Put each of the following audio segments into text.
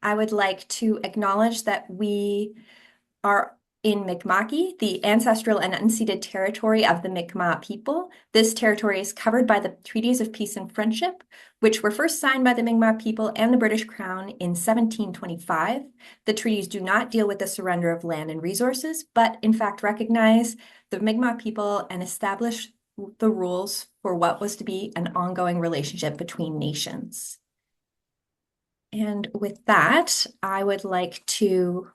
I would like to acknowledge that we are in Mi'kma'ki, the ancestral and unceded territory of the Mi'kmaq people. This territory is covered by the Treaties of Peace and Friendship, which were first signed by the Mi'kmaq people and the British Crown in 1725. The treaties do not deal with the surrender of land and resources, but in fact recognize the Mi'kmaq people and establish the rules for what was to be an ongoing relationship between nations. And with that, I would like to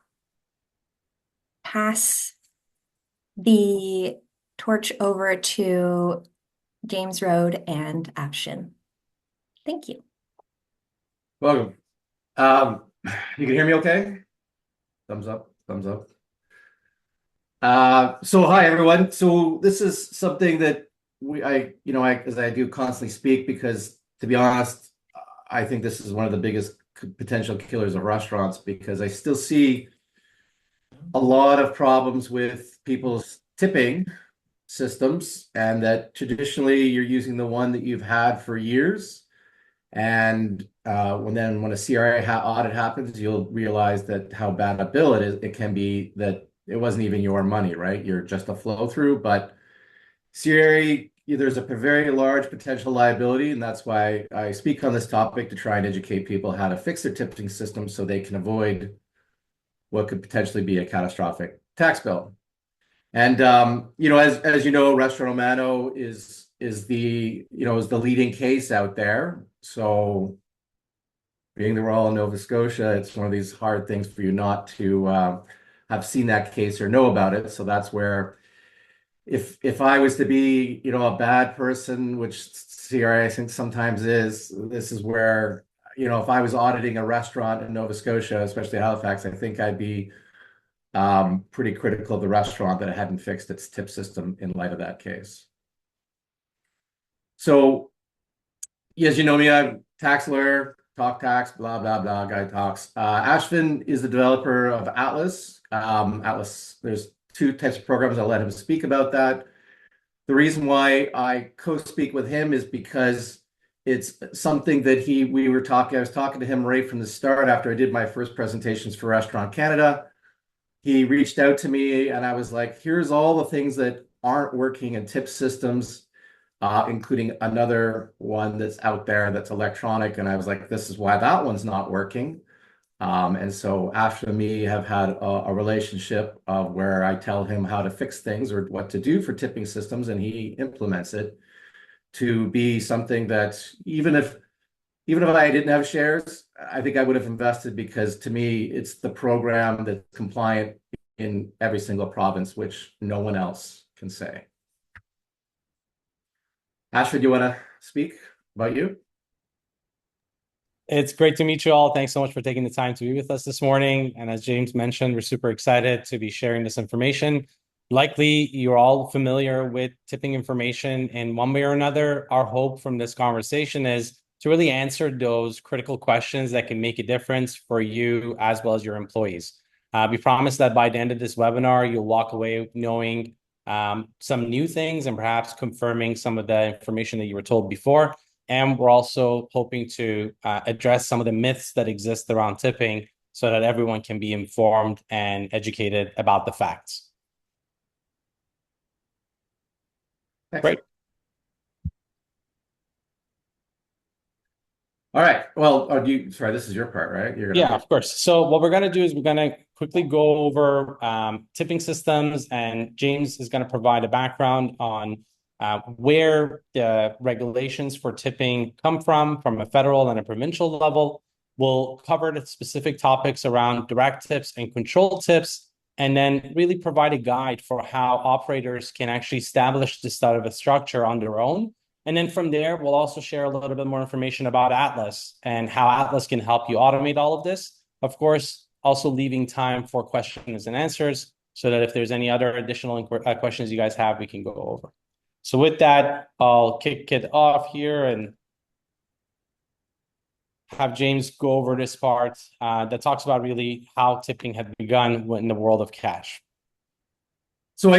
pass the torch over to James Rhodes and Afshin. Thank you. Welcome. You can hear me okay? Thumbs up, thumbs up. So hi everyone. So this is something that as I do constantly speak, because to be honest, I think this is one of the biggest potential killers of restaurants, because I still see a lot of problems with people's tipping systems, and that traditionally you're using the one that you've had for years. And when a CRA audit happens, you'll realize that how bad a bill it is. It can be that it wasn't even your money, right? You're just a flow through. But CRA, there's a very large potential liability, and that's why I speak on this topic, to try and educate people how to fix their tipping system so they can avoid what could potentially be a catastrophic tax bill. And as you know, Restaurant Romano is the leading case out there. So being that we're all in Nova Scotia, it's one of these hard things for you not to have seen that case or know about it. So that's where, if I was to be, a bad person, which CRA I think sometimes is, this is where, if I was auditing a restaurant in Nova Scotia, especially Halifax, I think I'd be pretty critical of the restaurant that it hadn't fixed its tip system in light of that case. So, as you know me, I'm a tax lawyer, talk tax, blah, blah, blah, guy talks. Afshin is the developer of Atlas. Atlas, there's two types of programs. I'll let him speak about that. The reason why I co-speak with him is because it's something that I was talking to him right from the start after I did my first presentations for Restaurant Canada. He reached out to me and I was like, here's all the things that aren't working in tip systems, including another one that's out there that's electronic. And I was like, this is why that one's not working. And so after me have had a relationship of where I tell him how to fix things or what to do for tipping systems, and he implements it to be something that even if I didn't have shares, I think I would have invested, because to me, it's the program that's compliant in every single province, which no one else can say. Ashford, do you want to speak about you? It's great to meet you all. Thanks so much for taking the time to be with us this morning. And as James mentioned, we're super excited to be sharing this information. Likely, you're all familiar with tipping information in one way or another. Our hope from this conversation is to really answer those critical questions that can make a difference for you as well as your employees. We promise that by the end of this webinar, you'll walk away knowing some new things and perhaps confirming some of the information that you were told before. And we're also hoping to address some of the myths that exist around tipping so that everyone can be informed and educated about the facts. Excellent. Great. All right. Well, sorry, this is your part, right? Yeah, of course. So what we're going to do is we're going to quickly go over tipping systems, and James is going to provide a background on where the regulations for tipping come from a federal and a provincial level. We'll cover the specific topics around direct tips and control tips, and then really provide a guide for how operators can actually establish this sort of a structure on their own. And then from there, we'll also share a little bit more information about Atlas and how Atlas can help you automate all of this. Of course, also leaving time for questions and answers so that if there's any other additional questions you guys have, we can go over. So with that, I'll kick it off here and have James go over this part that talks about really how tipping had begun in the world of cash. So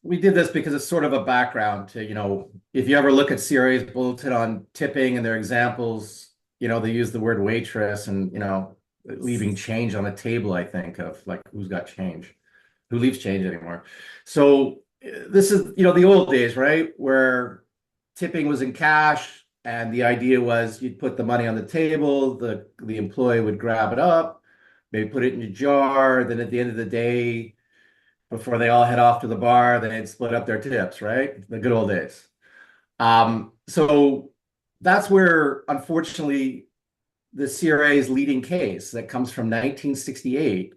we did this because it's sort of a background to, if you ever look at CRA's bulletin on tipping and their examples, they use the word waitress, and, leaving change on a table, I think, of like who's got change, who leaves change anymore. So this is, the old days, right? Where tipping was in cash, and the idea was you'd put the money on the table, the employee would grab it up, maybe put it in a jar, then at the end of the day, before they all head off to the bar, they'd split up their tips, right? The good old days. So that's where, unfortunately, the CRA's leading case that comes from 1968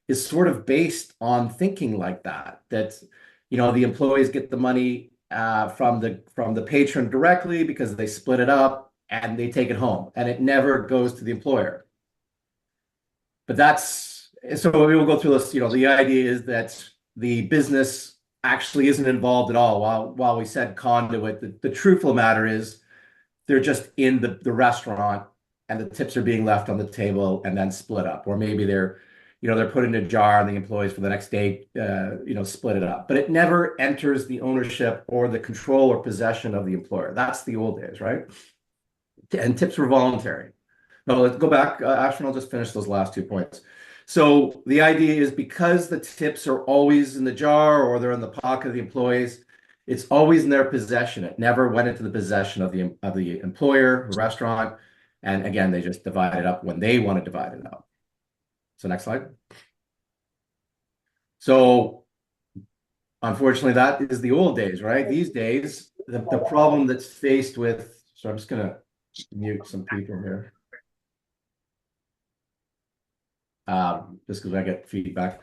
is sort of based on thinking like that, the employees get the money from the patron directly because they split it up and they take it home, and it never goes to the employer. But so we will go through this. The idea is that the business actually isn't involved at all. While we said conduit, the truthful matter is they're just in the restaurant, and the tips are being left on the table and then split up. Or maybe they're put in a jar and the employees for the next day, split it up. But it never enters the ownership or the control or possession of the employer. That's the old days, right? And tips were voluntary. No, let's go back. Afshin, I'll just finish those last 2 points. So the idea is because the tips are always in the jar or they're in the pocket of the employees, it's always in their possession. It never went into the possession of the employer, the restaurant. And again, they just divide it up when they want to divide it up. So next slide. So unfortunately, that is the old days, right? These days, the problem that's faced with, so I'm just going to mute some people here. Just because I get feedback.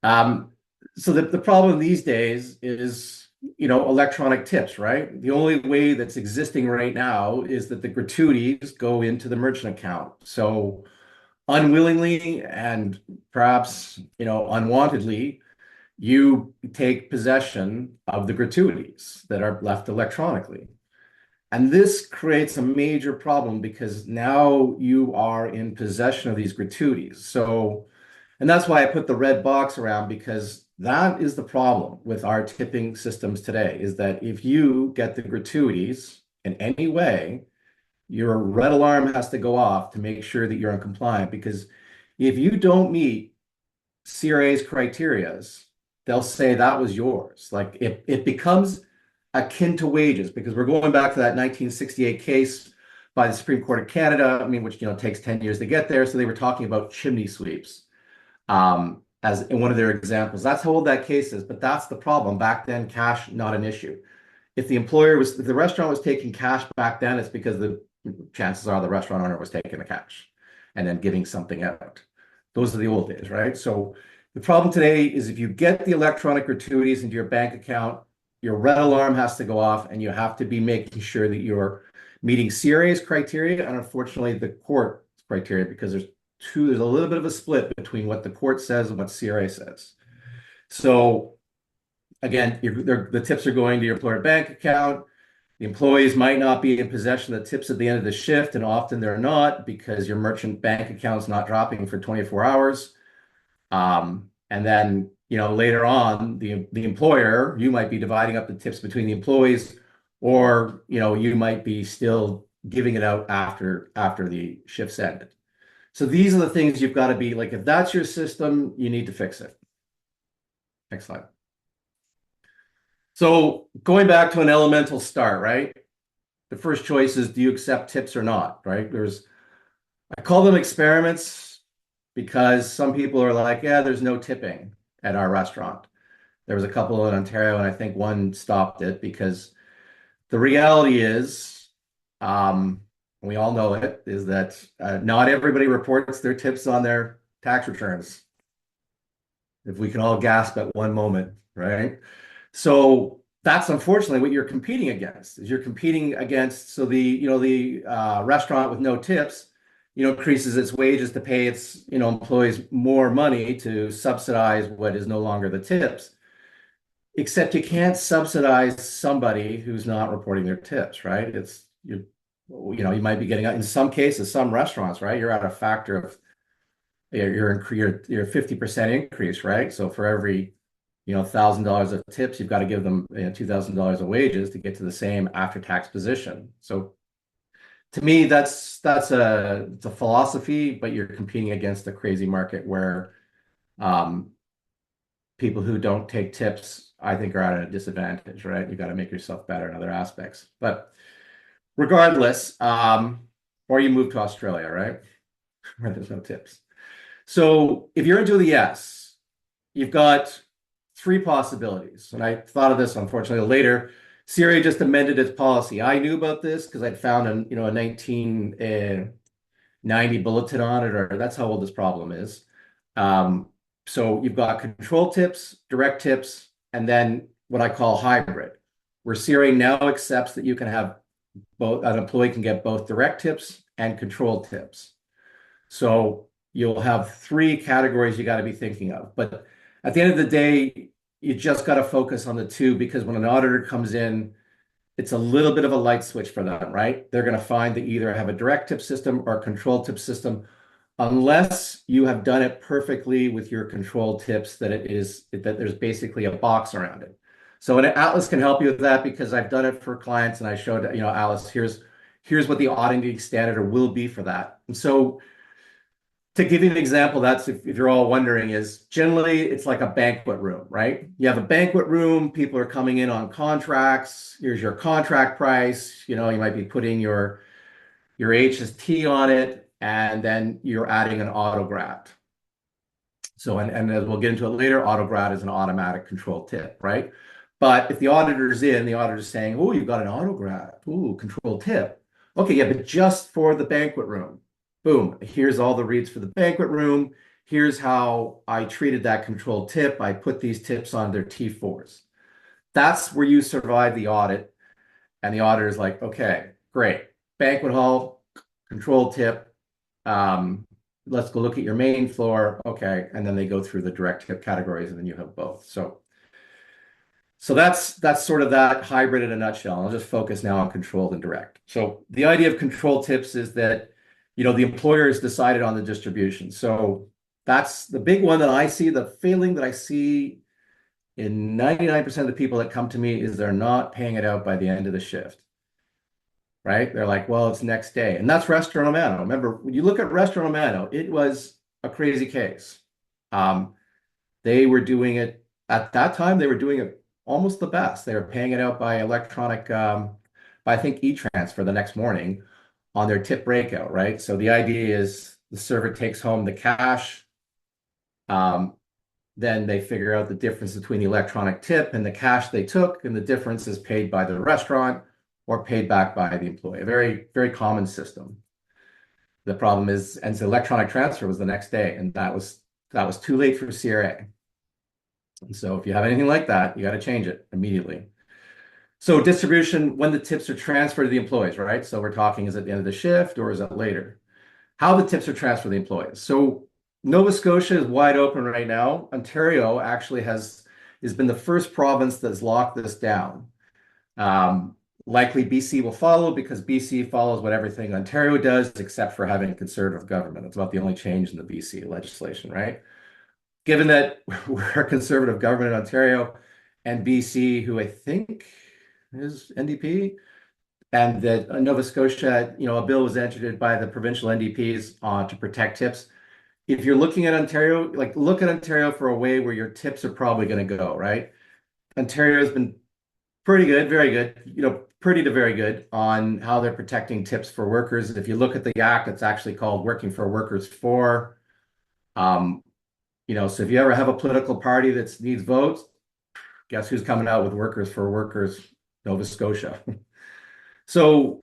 So the problem these days is, electronic tips, right? The only way that's existing right now is that the gratuities go into the merchant account. So unwillingly and perhaps, unwantedly, you take possession of the gratuities that are left electronically. And this creates a major problem because now you are in possession of these gratuities. And that's why I put the red box around, because that is the problem with our tipping systems today, is that if you get the gratuities in any way, your red alarm has to go off to make sure that you're in compliant. Because if you don't meet CRA's criterias, they'll say that was yours. Like it becomes akin to wages, because we're going back to that 1968 case by the Supreme Court of Canada, which takes 10 years to get there. So they were talking about chimney sweeps as in one of their examples. That's how old that case is, but that's the problem. Back then, cash not an issue. If the restaurant was taking cash back then, it's because the chances are the restaurant owner was taking the cash and then giving something out. Those are the old days, right? So the problem today is if you get the electronic gratuities into your bank account, your red alarm has to go off, and you have to be making sure that you're meeting CRA's criteria and, unfortunately, the court's criteria, because there's a little bit of a split between what the court says and what CRA says. So again, the tips are going to your employer bank account. The employees might not be in possession of the tips at the end of the shift, and often they're not, because your merchant bank account's not dropping for 24 hours. And then, later on, the employer, you might be dividing up the tips between the employees, or, you might be still giving it out after the shift's ended. So these are the things you've got to be like, if that's your system, you need to fix it. Next slide. So going back to an elemental start, right? The first choice is, do you accept tips or not, right? I call them experiments because some people are like, yeah, there's no tipping at our restaurant. There was a couple in Ontario, and I think one stopped it because the reality is, we all know it, is that not everybody reports their tips on their tax returns. If we can all gasp at one moment, right? So that's unfortunately what you're competing against. So the restaurant with no tips, increases its wages to pay its employees more money to subsidize what is no longer the tips. Except you can't subsidize somebody who's not reporting their tips, right? You might be getting, in some cases, some restaurants, right? You're at a factor of your 50% increase, right? So for every $1,000 of tips, you've got to give them $2,000 of wages to get to the same after-tax position. So to me, it's a philosophy, but you're competing against a crazy market where people who don't take tips, I think, are at a disadvantage, right? You got to make yourself better in other aspects. But regardless, or you move to Australia, right? Where there's no tips. So if you're into the yes, you've got three possibilities. And I thought of this, unfortunately, later. CRA just amended its policy. I knew about this because I'd found a 1990 bulletin on it, or that's how old this problem is. So you've got control tips, direct tips, and then what I call hybrid, where CRA now accepts that you can have both, an employee can get both direct tips and control tips. So you'll have three categories you got to be thinking of. But at the end of the day, you just got to focus on the two, because when an auditor comes in, it's a little bit of a light switch for them, right? They're going to find they either have a direct tip system or a control tip system, unless you have done it perfectly with your control tips, that there's basically a box around it. So an Atlas can help you with that, because I've done it for clients and I showed, Alice, here's what the auditing standard will be for that. And so to give you an example, that's if you're all wondering, is generally it's like a banquet room, right? You have a banquet room, people are coming in on contracts. Here's your contract price. You might be putting your HST on it, and then you're adding an autograd. So, and as we'll get into it later, autograd is an automatic control tip, right? But if the auditor's in, the auditor's saying, oh, you've got an autograd, ooh, control tip. Okay, yeah, but just for the banquet room. Boom, here's all the reads for the banquet room. Here's how I treated that control tip. I put these tips on their T4s. That's where you survive the audit. And the auditor's like, okay, great. Banquet hall, control tip. Let's go look at your main floor. Okay. And then they go through the direct tip categories, and then you have both. So that's sort of that hybrid in a nutshell. I'll just focus now on controlled and direct. So the idea of control tips is that, the employer has decided on the distribution. So that's the big one that I see. The failing that I see in 99% of the people that come to me is they're not paying it out by the end of the shift, right? They're like, well, it's next day. And that's Restaurant Romano. Remember, when you look at Restaurant Romano, it was a crazy case. They were doing it, at that time, they were doing it almost the best. They were paying it out by electronic, by I think e-transfer the next morning on their tip breakout, right? So the idea is the server takes home the cash. Then they figure out the difference between the electronic tip and the cash they took, and the difference is paid by the restaurant or paid back by the employee. A very, very common system. The problem is, and so electronic transfer was the next day, and that was too late for CRA. And so if you have anything like that, you got to change it immediately. So distribution, when the tips are transferred to the employees, right? So we're talking, is it the end of the shift or is it later? How the tips are transferred to the employees. So Nova Scotia is wide open right now. Ontario actually has been the first province that's locked this down. Likely BC will follow, because BC follows what everything Ontario does, except for having a conservative government. That's about the only change in the BC legislation, right? Given that we're a conservative government in Ontario, and BC, who I think is NDP, and that Nova Scotia, a bill was entered by the provincial NDPs to protect tips. If you're looking at Ontario, look at Ontario for a way where your tips are probably going to go, right? Ontario has been pretty good, very good, pretty to very good on how they're protecting tips for workers. If you look at the act, it's actually called Working for Workers for. So if you ever have a political party that needs votes, guess who's coming out with Workers for Workers, Nova Scotia. So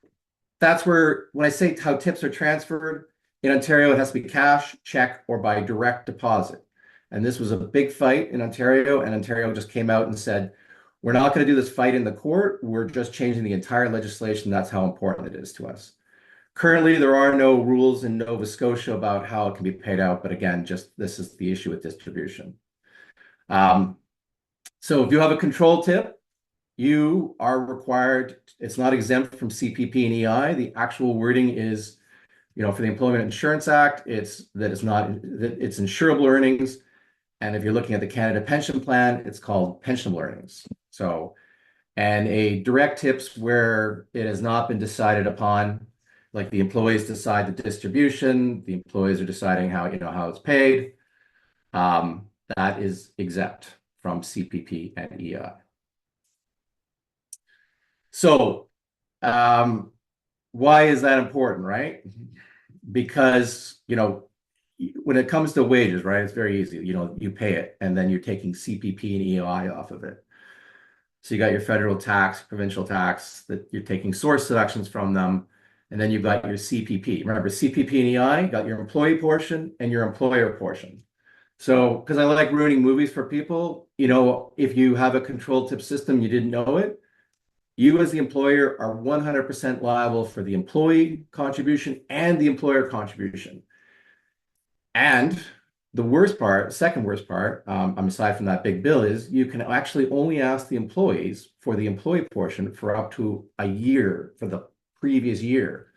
that's where, when I say how tips are transferred, in Ontario, it has to be cash, check, or by direct deposit. And this was a big fight in Ontario, and Ontario just came out and said, we're not going to do this fight in the court. We're just changing the entire legislation. That's how important it is to us. Currently, there are no rules in Nova Scotia about how it can be paid out. But again, this is the issue with distribution. So if you have a control tip, you are required, it's not exempt from CPP and EI. The actual wording is, for the Employment Insurance Act, it's insurable earnings. And if you're looking at the Canada Pension Plan, it's called pensionable earnings. So, and a direct tips where it has not been decided upon, like the employees decide the distribution, the employees are deciding how, how it's paid. That is exempt from CPP and EI. So, why is that important, right? Because, when it comes to wages, right, it's very easy. You pay it, and then you're taking CPP and EI off of it. So you got your federal tax, provincial tax, that you're taking source deductions from them, and then you've got your CPP. Remember, CPP and EI, got your employee portion and your employer portion. So, because I like ruining movies for people, if you have a controlled tip system, you didn't know it, you as the employer are 100% liable for the employee contribution and the employer contribution. And the worst part, second worst part, aside from that big bill, is you can actually only ask the employees for the employee portion for up to a year for the previous year.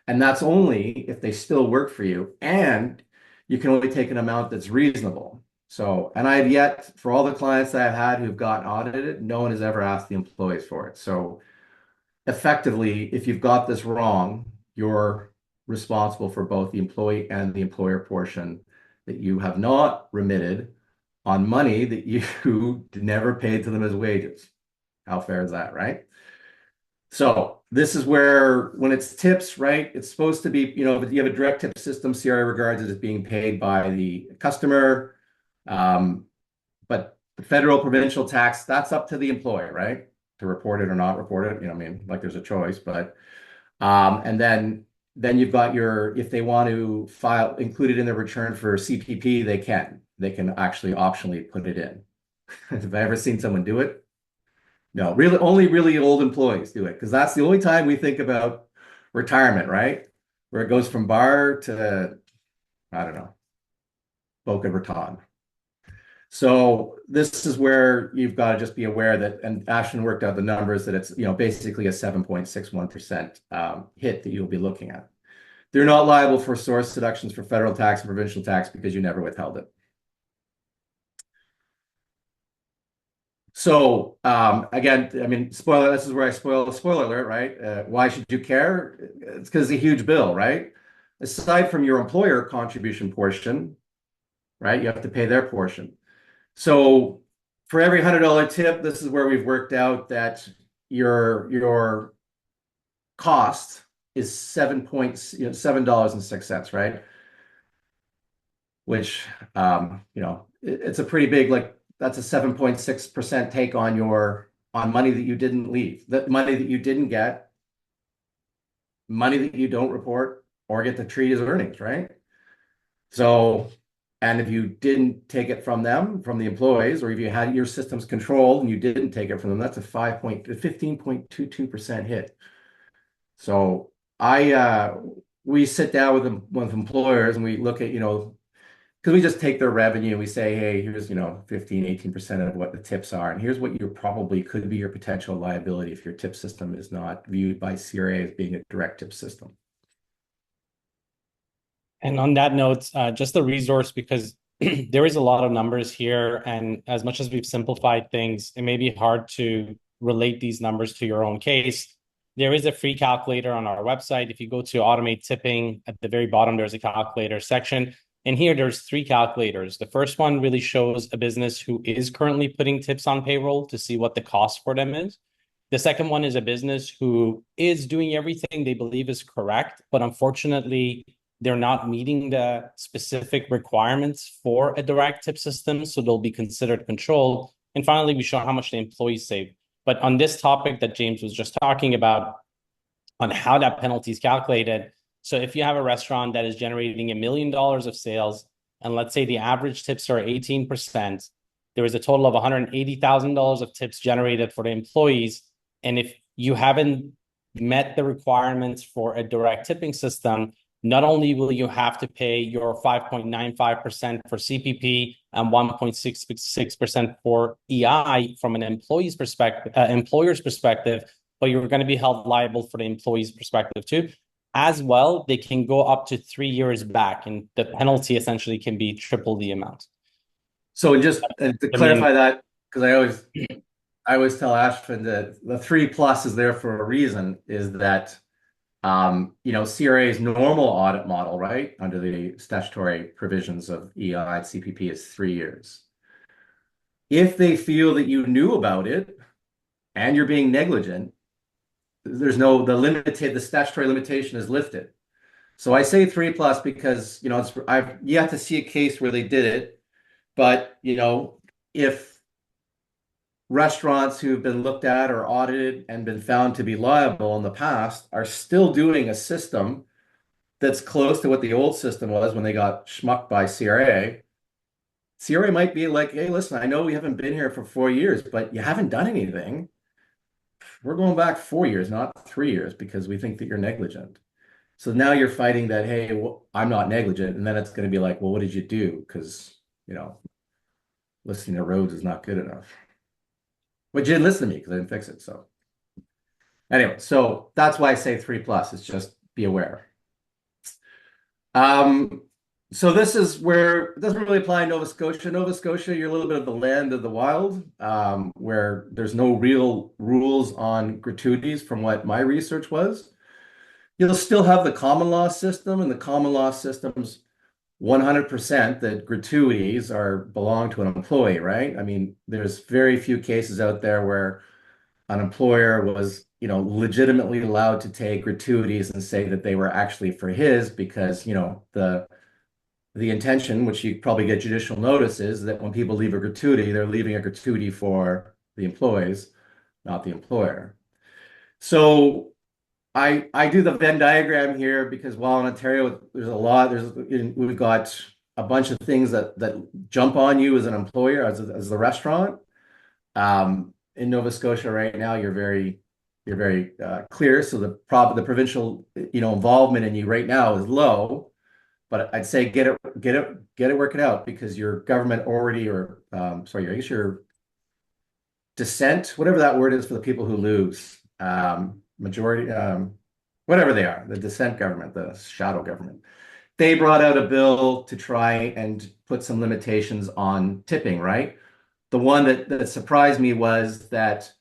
And that's only if they still work for you. And you can only take an amount that's reasonable. So, and I've yet, for all the clients that I've had who've gotten audited, no one has ever asked the employees for it. So effectively, if you've got this wrong, you're responsible for both the employee and the employer portion that you have not remitted on money that you never paid to them as wages. How fair is that, right? So this is where, when it's tips, right, it's supposed to be, if you have a direct tip system, CRA regards it as being paid by the customer. But the federal provincial tax, that's up to the employer, right? To report it or not report it, like there's a choice, but, and then you've got if they want to include it in their return for CPP, they can actually optionally put it in. Have I ever seen someone do it? No, really, only really old employees do it, because that's the only time we think about retirement, right? Where it goes from bar to, I don't know, Boca Raton. So this is where you've got to just be aware that, and Afshin worked out the numbers, that it's, basically a 7.61% hit that you'll be looking at. They're not liable for source deductions for federal tax and provincial tax because you never withheld it. So again, spoiler, this is where I spoiler alert, right? Why should you care? It's because it's a huge bill, right? Aside from your employer contribution portion, right? You have to pay their portion. So for every $100 tip, this is where we've worked out that your cost is $7.06, right? Which it's a pretty big, like, that's a 7.6% take on money that you didn't leave, that money that you didn't get, money that you don't report or get to treat as earnings, right? So, and if you didn't take it from them, from the employees, or if you had your systems controlled and you didn't take it from them, that's a 15.22% hit. So we sit down with employers and we look at, because we just take their revenue and we say, hey, here's, 15, 18% of what the tips are. And here's what you probably could be your potential liability if your tip system is not viewed by CRA as being a direct tip system. And on that note, just a resource, because there is a lot of numbers here. And as much as we've simplified things, it may be hard to relate these numbers to your own case. There is a free calculator on our website. If you go to automate tipping, at the very bottom, there's a calculator section. And here there's 3 calculators. The first one really shows a business who is currently putting tips on payroll to see what the cost for them is. The second one is a business who is doing everything they believe is correct, but unfortunately, they're not meeting the specific requirements for a direct tip system, so they'll be considered controlled. And finally, we show how much the employees save. But on this topic that James was just talking about, on how that penalty is calculated, so if you have a restaurant that is generating $1 million of sales, and let's say the average tips are 18%, there is a total of $180,000 of tips generated for the employees. And if you haven't met the requirements for a direct tipping system, not only will you have to pay your 5.95% for CPP and 1.66% for EI from an employer's perspective, but you're going to be held liable for the employee's perspective too. As well, they can go up to 3 years back, and the penalty essentially can be triple the amount. So just to clarify that, because I always tell Ashfin that the 3+ is there for a reason, is that CRA's normal audit model, right, under the statutory provisions of EI and CPP is 3 years. If they feel that you knew about it and you're being negligent, the statutory limitation is lifted. So I say 3+ because, I've yet to see a case where they did it, but, if restaurants who've been looked at or audited and been found to be liable in the past are still doing a system that's close to what the old system was when they got schmucked by CRA, CRA might be like, hey, listen, I know we haven't been here for 4 years, but you haven't done anything. We're going back 4 years, not 3 years, because we think that you're negligent. So now you're fighting that, hey, well, I'm not negligent. And then it's going to be like, well, what did you do? Because, listening to Rhodes is not good enough. But you didn't listen to me because I didn't fix it. So anyway, so that's why I say 3+. It's just be aware. So this is where it doesn't really apply in Nova Scotia. Nova Scotia, you're a little bit of the land of the wild, where there's no real rules on gratuities from what my research was. You'll still have the common law system, and the common law system's 100% that gratuities belong to an employee, right? I mean, there's very few cases out there where an employer was, legitimately allowed to take gratuities and say that they were actually for his because, the intention, which you probably get judicial notice, is that when people leave a gratuity, they're leaving a gratuity for the employees, not the employer. So I do the Venn diagram here because while in Ontario we've got a bunch of things that jump on you as an employer, as the restaurant. In Nova Scotia right now, you're very clear. So the provincial involvement in you right now is low. But I'd say get it working out because your government already, I guess your dissent, whatever that word is for the people who lose, majority, whatever they are, the dissent government, the shadow government, they brought out a bill to try and put some limitations on tipping, right? The one that surprised me was that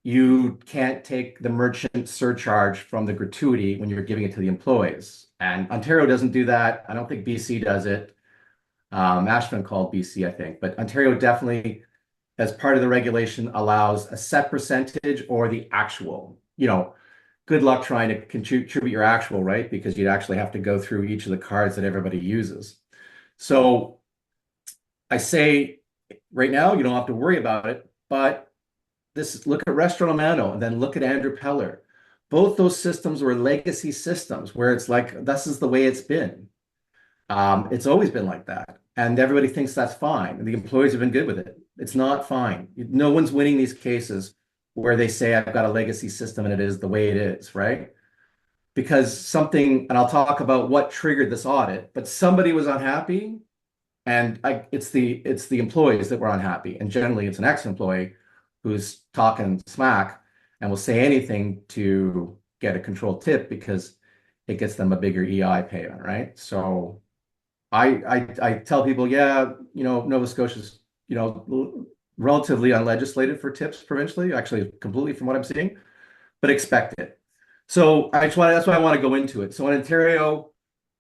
you can't take the merchant surcharge from the gratuity when you're giving it to the employees. And Ontario doesn't do that. I don't think BC does it. Ashton called BC, I think. But Ontario definitely, as part of the regulation, allows a set percentage or the actual. Good luck trying to contribute your actual, right? Because you'd actually have to go through each of the cards that everybody uses. So I say right now, you don't have to worry about it, but look at Restaurant Amano and then look at Andrew Peller. Both those systems were legacy systems where it's like, this is the way it's been. It's always been like that. And everybody thinks that's fine. And the employees have been good with it. It's not fine. No one's winning these cases where they say, I've got a legacy system and it is the way it is, right? Because and I'll talk about what triggered this audit, but somebody was unhappy and it's the employees that were unhappy. And generally it's an ex-employee who's talking smack and will say anything to get a controlled tip because it gets them a bigger EI payment, right? So I tell people, yeah, Nova Scotia's, relatively unlegislated for tips provincially, actually completely from what I'm seeing, but expect it. So that's why I want to go into it. So in Ontario,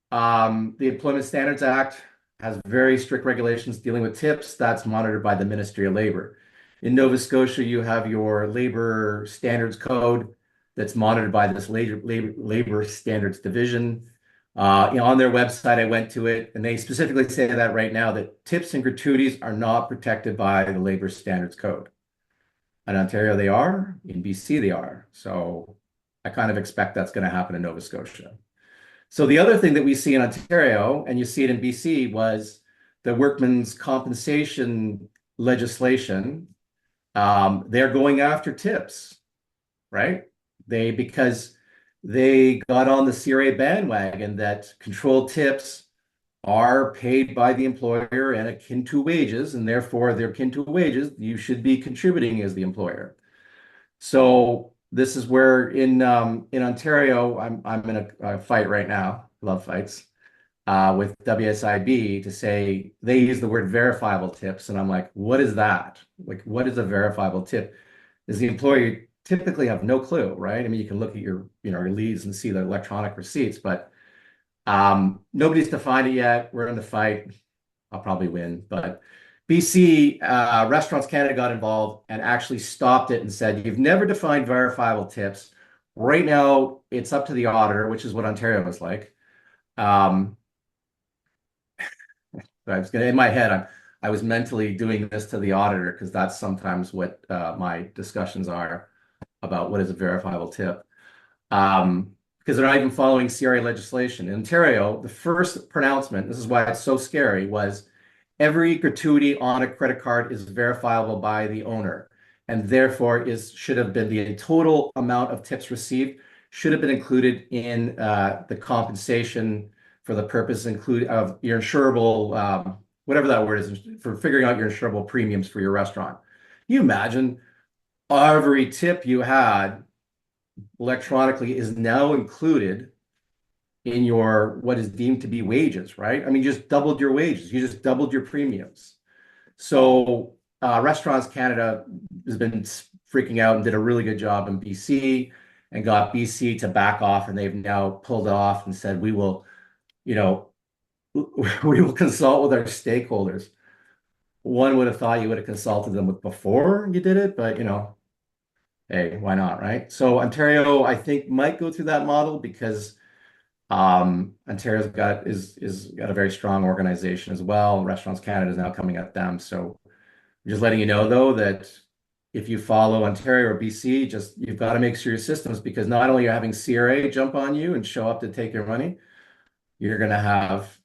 the Employment Standards Act has very strict regulations dealing with tips. That's monitored by the Ministry of Labor. In Nova Scotia, you have your Labor Standards Code that's monitored by this Labor Standards Division. On their website, I went to it, and they specifically say that right now that tips and gratuities are not protected by the Labor Standards Code. In Ontario, they are. In BC, they are. So I kind of expect that's going to happen in Nova Scotia. So the other thing that we see in Ontario, and you see it in BC, was the workmen's compensation legislation. They're going after tips, right? Because they got on the CRA bandwagon that controlled tips are paid by the employer and akin to wages, and therefore they're akin to wages. You should be contributing as the employer. So this is where in Ontario, I'm in a fight right now. Love fights with WSIB to say they use the word verifiable tips, and I'm like, what is that? Like, what is a verifiable tip? Is the employer typically have no clue, right? I mean, you can look at your, your leads and see the electronic receipts, but nobody's defined it yet. We're in the fight. I'll probably win, but BC Restaurants Canada got involved and actually stopped it and said, you've never defined verifiable tips. Right now, it's up to the auditor, which is what Ontario was like. Um, I was gonna, in my head, I was mentally doing this to the auditor because that's sometimes what my discussions are about what is a verifiable tip. Because they're not even following CRA legislation. In Ontario, the first pronouncement, this is why it's so scary, was every gratuity on a credit card is verifiable by the owner, and therefore should have been the total amount of tips received should have been included in the compensation for the purpose of your insurable, whatever that word is, for figuring out your insurable premiums for your restaurant. Can you imagine every tip you had electronically is now included in your what is deemed to be wages, right? I mean, you just doubled your wages. You just doubled your premiums. So Restaurants Canada has been freaking out and did a really good job in BC and got BC to back off, and they've now pulled off and said, we will, we will consult with our stakeholders. One would have thought you would have consulted them with before you did it, but hey, why not, right? So Ontario, I think, might go through that model because Ontario's got a very strong organization as well. Restaurants Canada is now coming at them. So I'm just letting you know, though, that if you follow Ontario or BC, you've got to make sure your systems, because not only are you having CRA jump on you and show up to take your money, you're going to have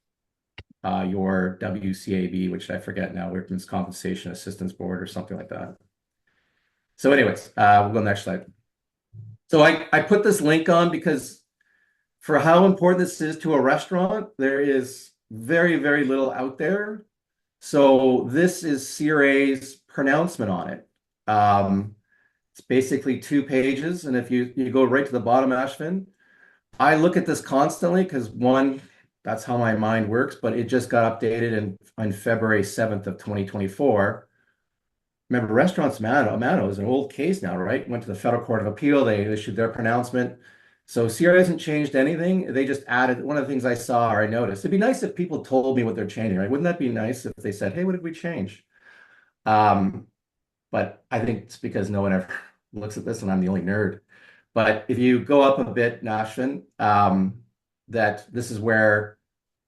your WCAB, which I forget now, Workmen's Compensation Assistance Board or something like that. So anyways, we'll go next slide. So I put this link on because for how important this is to a restaurant, there is very, very little out there. So this is CRA's pronouncement on it. It's basically 2 pages. And if you go right to the bottom, Ashvin, I look at this constantly because one, that's how my mind works, but it just got updated on February 7th of 2024. Remember, Restaurants Mano is an old case now, right? Went to the Federal Court of Appeal. They issued their pronouncement. So CRA hasn't changed anything. They just added one of the things I saw or I noticed. It'd be nice if people told me what they're changing, right? Wouldn't that be nice if they said, hey, what did we change? But I think it's because no one ever looks at this and I'm the only nerd. But if you go up a bit, Nashvin, that this is where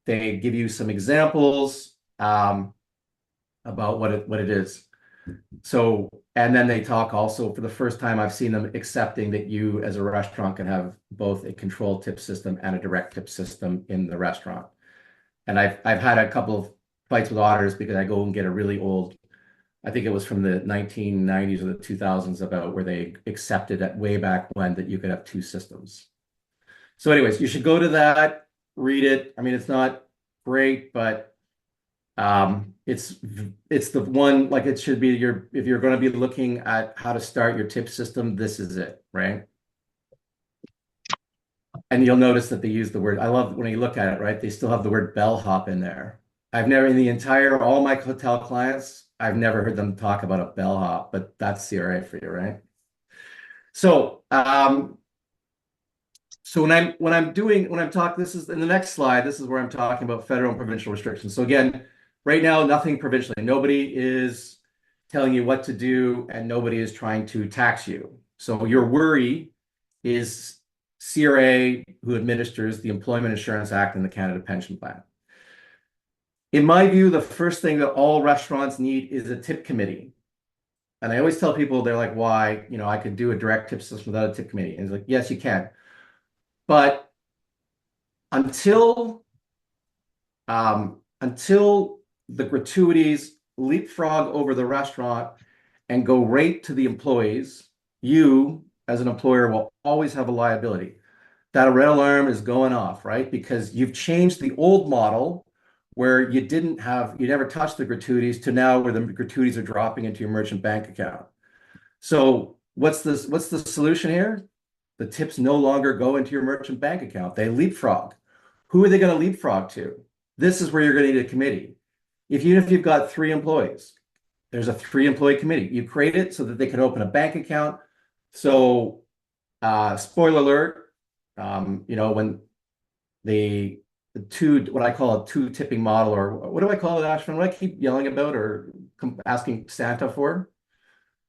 they give you some examples about what it is. So, and then they talk also, for the first time, I've seen them accepting that you as a restaurant can have both a controlled tip system and a direct tip system in the restaurant. And I've had a couple of fights with auditors because I go and get a really old, I think it was from the 1990s or the 2000s, about where they accepted that way back when that you could have 2 systems. So anyways, you should go to that, read it. I mean, it's not great, but it's the one, like, it should be if you're going to be looking at how to start your tip system, this is it, right? And you'll notice that they use the word, I love when you look at it, right? They still have the word bellhop in there. I've never, all my hotel clients, I've never heard them talk about a bellhop, but that's CRA for you, right? So, so when I'm talking, this is in the next slide, this is where I'm talking about federal and provincial restrictions. So again, right now, nothing provincially. Nobody is telling you what to do, and nobody is trying to tax you. So your worry is CRA, who administers the Employment Insurance Act and the Canada Pension Plan. In my view, the first thing that all restaurants need is a tip committee. And I always tell people, they're like, why? I could do a direct tip system without a tip committee. And it's like, yes, you can. But until the gratuities leapfrog over the restaurant and go right to the employees, you as an employer will always have a liability. That red alarm is going off, right? Because you've changed the old model where you never touched the gratuities, to now where the gratuities are dropping into your merchant bank account. So what's the solution here? The tips no longer go into your merchant bank account. They leapfrog. Who are they going to leapfrog to? This is where you're going to need a committee. Even if you've got 3 employees, there's a 3-employee committee. You create it so that they can open a bank account, So, spoiler alert, when the two, what I call a two tipping model, or what do I call it, Ashwin? What do I keep yelling about or asking Santa for?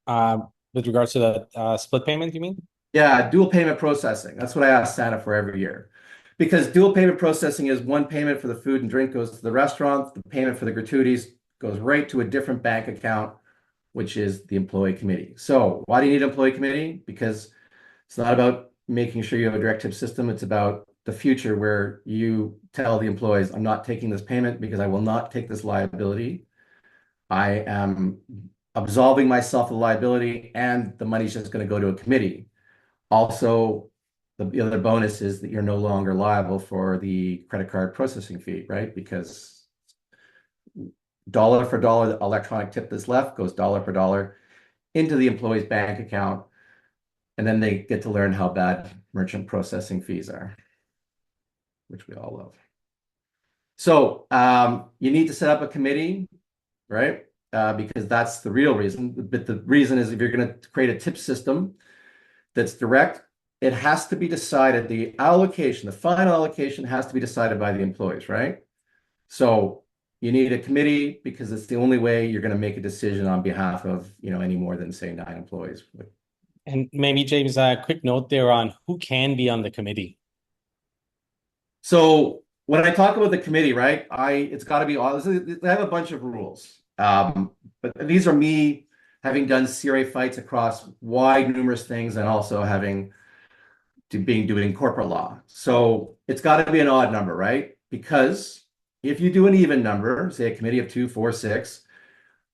With regards to the split payment, you mean? Yeah, dual payment processing. That's what I ask Santa for every year. Because dual payment processing is one payment for the food and drink goes to the restaurant, the payment for the gratuities goes right to a different bank account, which is the employee committee. So why do you need an employee committee? Because it's not about making sure you have a direct tip system. It's about the future where you tell the employees, I'm not taking this payment because I will not take this liability. I am absolving myself of the liability and the money's just going to go to a committee. Also, the other bonus is that you're no longer liable for the credit card processing fee, right? Because dollar for dollar, the electronic tip that's left goes dollar for dollar into the employee's bank account. And then they get to learn how bad merchant processing fees are, which we all love. So you need to set up a committee, right? Because that's the real reason. But the reason is if you're going to create a tip system that's direct, it has to be decided. The allocation, the final allocation has to be decided by the employees, right? So you need a committee because it's the only way you're going to make a decision on behalf of, any more than say 9 employees. And maybe, James, a quick note there on who can be on the committee. So when I talk about the committee, right, it's got to be all. They have a bunch of rules, but these are me having done CRA fights across wide numerous things, and also having doing corporate law. So it's got to be an odd number, right? Because if you do an even number, say a committee of 2, 4, 6,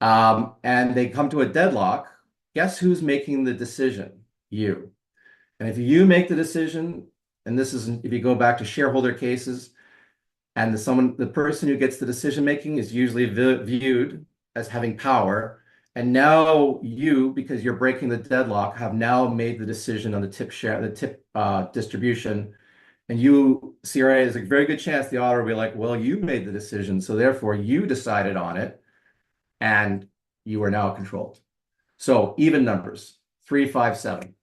and they come to a deadlock, guess who's making the decision? You. And if you make the decision, and this is if you go back to shareholder cases, and the person who gets the decision making is usually viewed as having power, and now you, because you're breaking the deadlock, have now made the decision on the tip distribution, and CRA is a very good chance the auditor will be like, well, you made the decision, so therefore you decided on it, and you are now controlled. So even numbers, 3, 5, 7.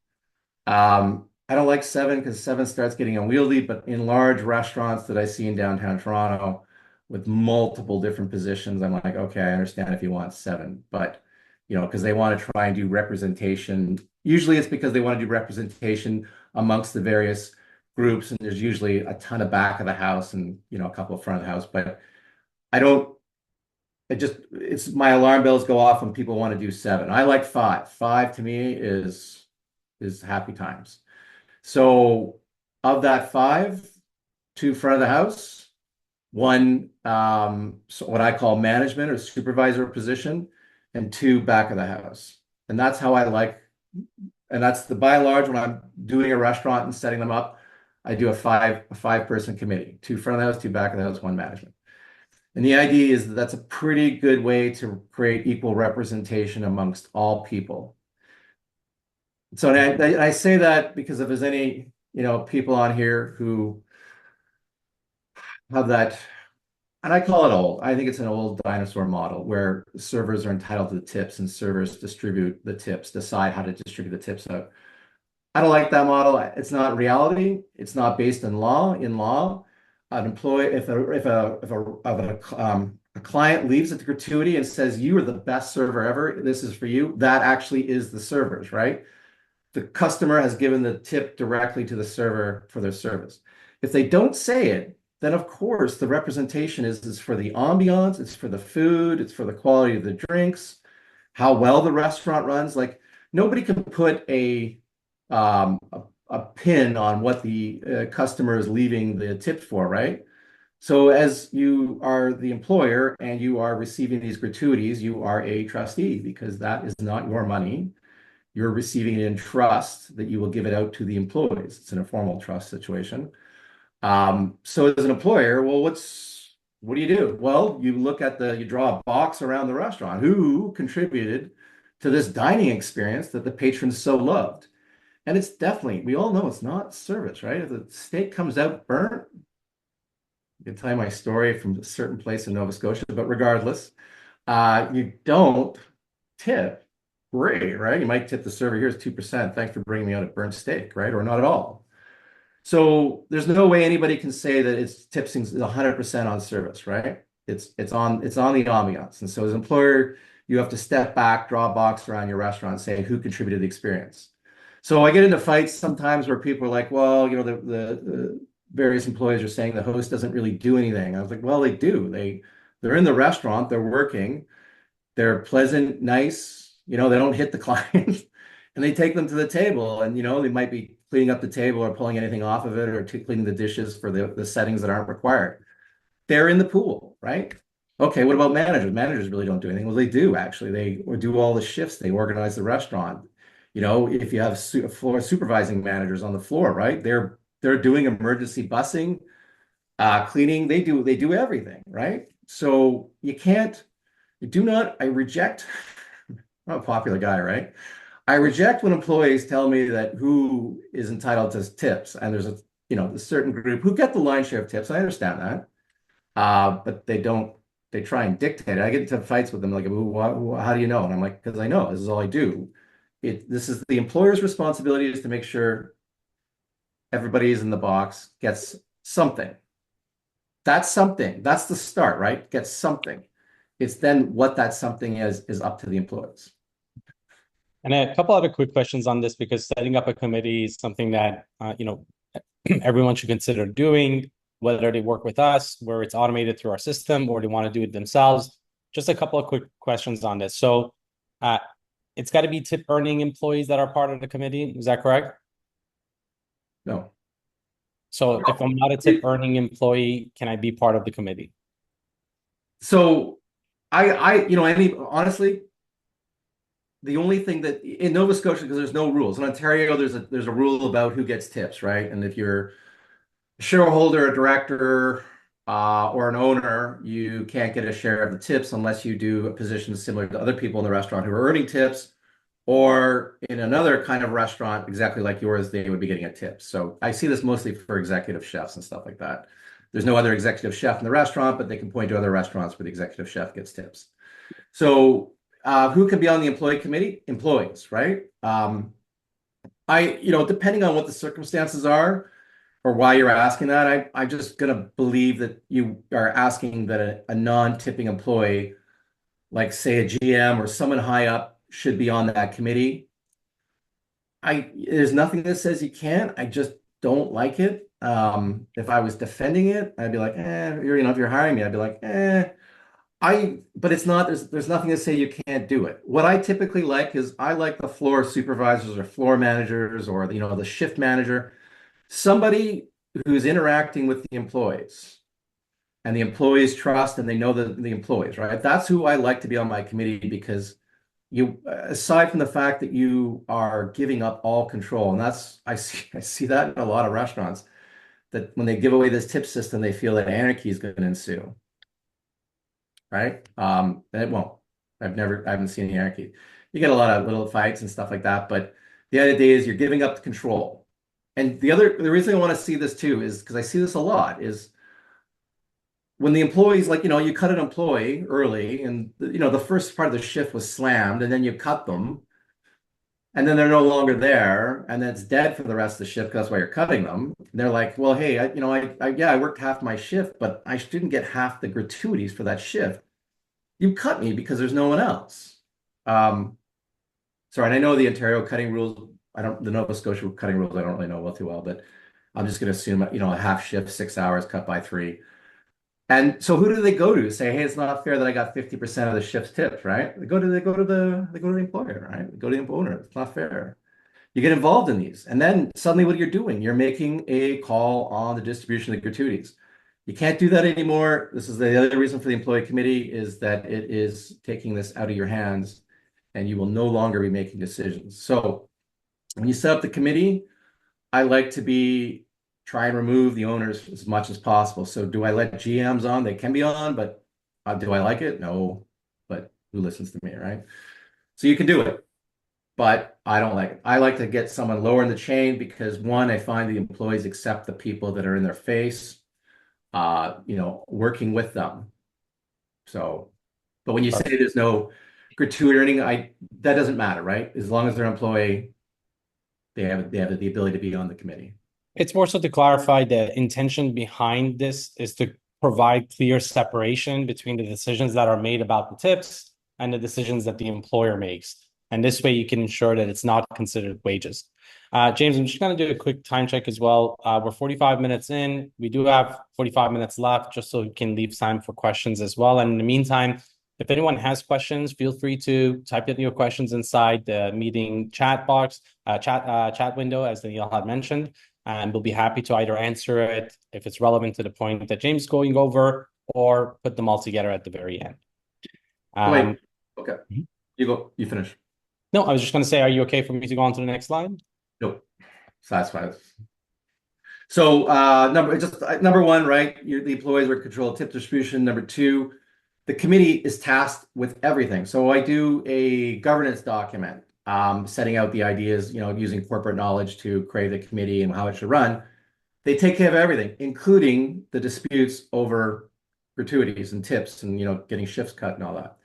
I don't like 7 because 7 starts getting unwieldy, but in large restaurants that I see in downtown Toronto with multiple different positions, I'm like, okay, I understand if you want 7, but because they want to try and do representation. Usually it's because they want to do representation amongst the various groups, and there's usually a ton of back of the house and a couple of front of the house, but I don't. It's my alarm bells go off when people want to do 7. I like 5. 5 to me is happy times. So of that 5, 2 front of the house, 1 so what I call management or supervisor position, and 2 back of the house. And that's how I like, and that's by and large when I'm doing a restaurant and setting them up, I do a 5-person committee, 2 front of the house, 2 back of the house, 1 management. And the idea is that that's a pretty good way to create equal representation amongst all people. So I say that because if there's any, people on here who have that, and I call it old. I think it's an old dinosaur model where servers are entitled to the tips and servers distribute the tips, decide how to distribute the tips out. I don't like that model. It's not reality. It's not based in law. In law, an employee, if a client leaves at the gratuity and says, you are the best server ever, this is for you, that actually is the servers, right? The customer has given the tip directly to the server for their service. If they don't say it, then of course the representation is for the ambiance, it's for the food, it's for the quality of the drinks, how well the restaurant runs. Like nobody can put a pin on what the customer is leaving the tip for, right? So as you are the employer and you are receiving these gratuities, you are a trustee because that is not your money. You're receiving it in trust that you will give it out to the employees. It's an informal trust situation. So as an employer, well, what do you do? Well, you draw a box around the restaurant. Who contributed to this dining experience that the patrons so loved? And it's definitely, we all know it's not service, right? If the steak comes out burnt, I can tell you my story from a certain place in Nova Scotia, but regardless, you don't tip great, right? You might tip the server, here's 2%. Thanks for bringing me out a burnt steak, right? Or not at all. So there's no way anybody can say that it's tipsing 100% on service, right? It's on the ambiance. And so as an employer, you have to step back, draw a box around your restaurant, and say who contributed to the experience. So I get into fights sometimes where people are like, well, the various employees are saying the host doesn't really do anything. I was like, well, they do. They're in the restaurant, they're working, they're pleasant, nice, they don't hit the client and they take them to the table and, they might be cleaning up the table or pulling anything off of it or cleaning the dishes for the settings that aren't required. They're in the pool, right? Okay, what about managers? Managers really don't do anything. Well, they do actually. They do all the shifts. They organize the restaurant. If you have floor supervising managers on the floor, right? They're doing emergency busing, cleaning. They do everything, right? So I reject. I'm a popular guy, right? I reject when employees tell me that who is entitled to tips, and there's a certain group who get the lion's share of tips. I understand that, but they don't. They try and dictate it. I get into fights with them, like, how do you know? And I'm like, because I know. This is all I do. This is the employer's responsibility is to make sure everybody is in the box, gets something. That's something. That's the start, right? Get something. It's then what that something is up to the employees. And a couple other quick questions on this, because setting up a committee is something that everyone should consider doing, whether they work with us, where it's automated through our system, or they want to do it themselves. Just a couple of quick questions on this. So it's got to be tip earning employees that are part of the committee. Is that correct? No. So if I'm not a tip earning employee, can I be part of the committee? So honestly, the only thing that in Nova Scotia, because there's no rules. In Ontario, there's a rule about who gets tips, right? And if you're a shareholder, a director, or an owner, you can't get a share of the tips unless you do a position similar to other people in the restaurant who are earning tips, or in another kind of restaurant exactly like yours, they would be getting a tip. So I see this mostly for executive chefs and stuff like that. There's no other executive chef in the restaurant, but they can point to other restaurants where the executive chef gets tips. So who can be on the employee committee? Employees, right? Depending on what the circumstances are or why you're asking that, I'm just going to believe that you are asking that a non-tipping employee, like say a GM or someone high up, should be on that committee. There's nothing that says you can't. I just don't like it. If I was defending it, I'd be like, if you're hiring me, I'd be like, but it's not, there's nothing to say you can't do it. What I typically like is I like the floor supervisors or floor managers or, the shift manager, somebody who's interacting with the employees and the employees trust and they know the employees, right? That's who I like to be on my committee because aside from the fact that you are giving up all control, and I see that in a lot of restaurants, that when they give away this tip system, they feel that anarchy is going to ensue. Right? And it won't. I haven't seen any anarchy. You get a lot of little fights and stuff like that, but the other day is you're giving up the control. And the reason I want to see this too is because I see this a lot is when the employees, like, you cut an employee early and, the first part of the shift was slammed and then you cut them and then they're no longer there and then it's dead for the rest of the shift because that's why you're cutting them. And they're like, well, hey, I worked half my shift, but I didn't get half the gratuities for that shift. You cut me because there's no one else. Sorry, and I know the Ontario cutting rules. The Nova Scotia cutting rules, I don't really know too well, but I'm just going to assume, a half shift, 6 hours cut by 3. And so who do they go to say, hey, it's not fair that I got 50% of the shift's tips, right? They go to the employer, right? They go to the owner. It's not fair. You get involved in these. And then suddenly what you're doing, you're making a call on the distribution of the gratuities. You can't do that anymore. This is the other reason for the employee committee is that it is taking this out of your hands and you will no longer be making decisions. So when you set up the committee, I like to try and remove the owners as much as possible. So do I let GMs on? They can be on, but do I like it? No, but who listens to me, right? So you can do it, but I don't like it. I like to get someone lower in the chain because one, I find the employees accept the people that are in their face, working with them. So, but when you say there's no gratuity earning, that doesn't matter, right? As long as they're an employee, they have the ability to be on the committee. It's more so to clarify the intention behind this is to provide clear separation between the decisions that are made about the tips and the decisions that the employer makes. And this way you can ensure that it's not considered wages. James, I'm just going to do a quick time check as well. We're 45 minutes in. We do have 45 minutes left, just so we can leave time for questions as well. And in the meantime, if anyone has questions, feel free to type in your questions inside the meeting chat box, chat window, as Danielle had mentioned, and we'll be happy to either answer it if it's relevant to the point that James is going over, or put them all together at the very end. Wait, okay. You go, you finish. No, I was just going to say, are you okay for me to go on to the next slide? Nope. So that's fine. So number one, right? The employees are control tip distribution. Number two, the committee is tasked with everything. So I do a governance document, setting out the ideas, using corporate knowledge to create the committee and how it should run. They take care of everything, including the disputes over gratuities and tips and getting shifts cut and all that.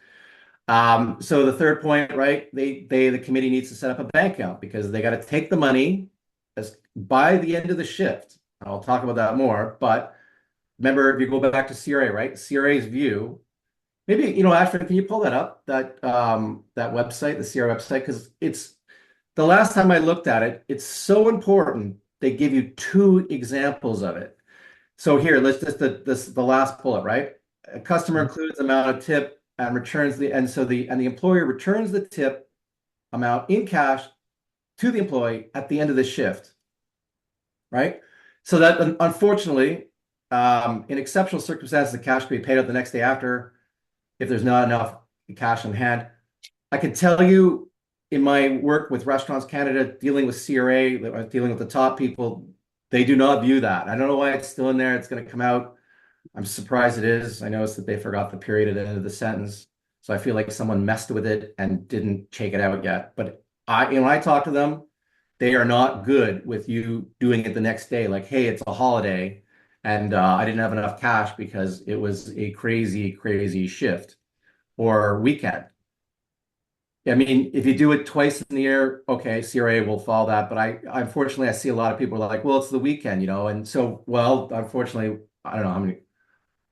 So the third point, right? The committee needs to set up a bank account because they got to take the money by the end of the shift. I'll talk about that more. But remember, if you go back to CRA, right? CRA's view. Maybe Afshin, can you pull that up? That website, the CRA website, because it's the last time I looked at it. It's so important. They give you two examples of it. So here, let's just the last bullet, right? A customer includes amount of tip and returns the employer returns the tip amount in cash to the employee at the end of the shift, right? So that unfortunately, in exceptional circumstances, the cash can be paid out the next day after if there's not enough cash on hand. I can tell you in my work with Restaurants Canada, dealing with CRA, dealing with the top people, they do not view that. I don't know why it's still in there. It's going to come out. I'm surprised it is. I noticed that they forgot the period at the end of the sentence. So I feel like someone messed with it and didn't take it out yet. But when I talk to them, they are not good with you doing it the next day. Like, hey, it's a holiday and I didn't have enough cash because it was a crazy, crazy shift or weekend. I mean, if you do it twice in the year, okay, CRA will follow that. But unfortunately, I see a lot of people are like, well, it's the weekend, and so, well, unfortunately, I don't know how many,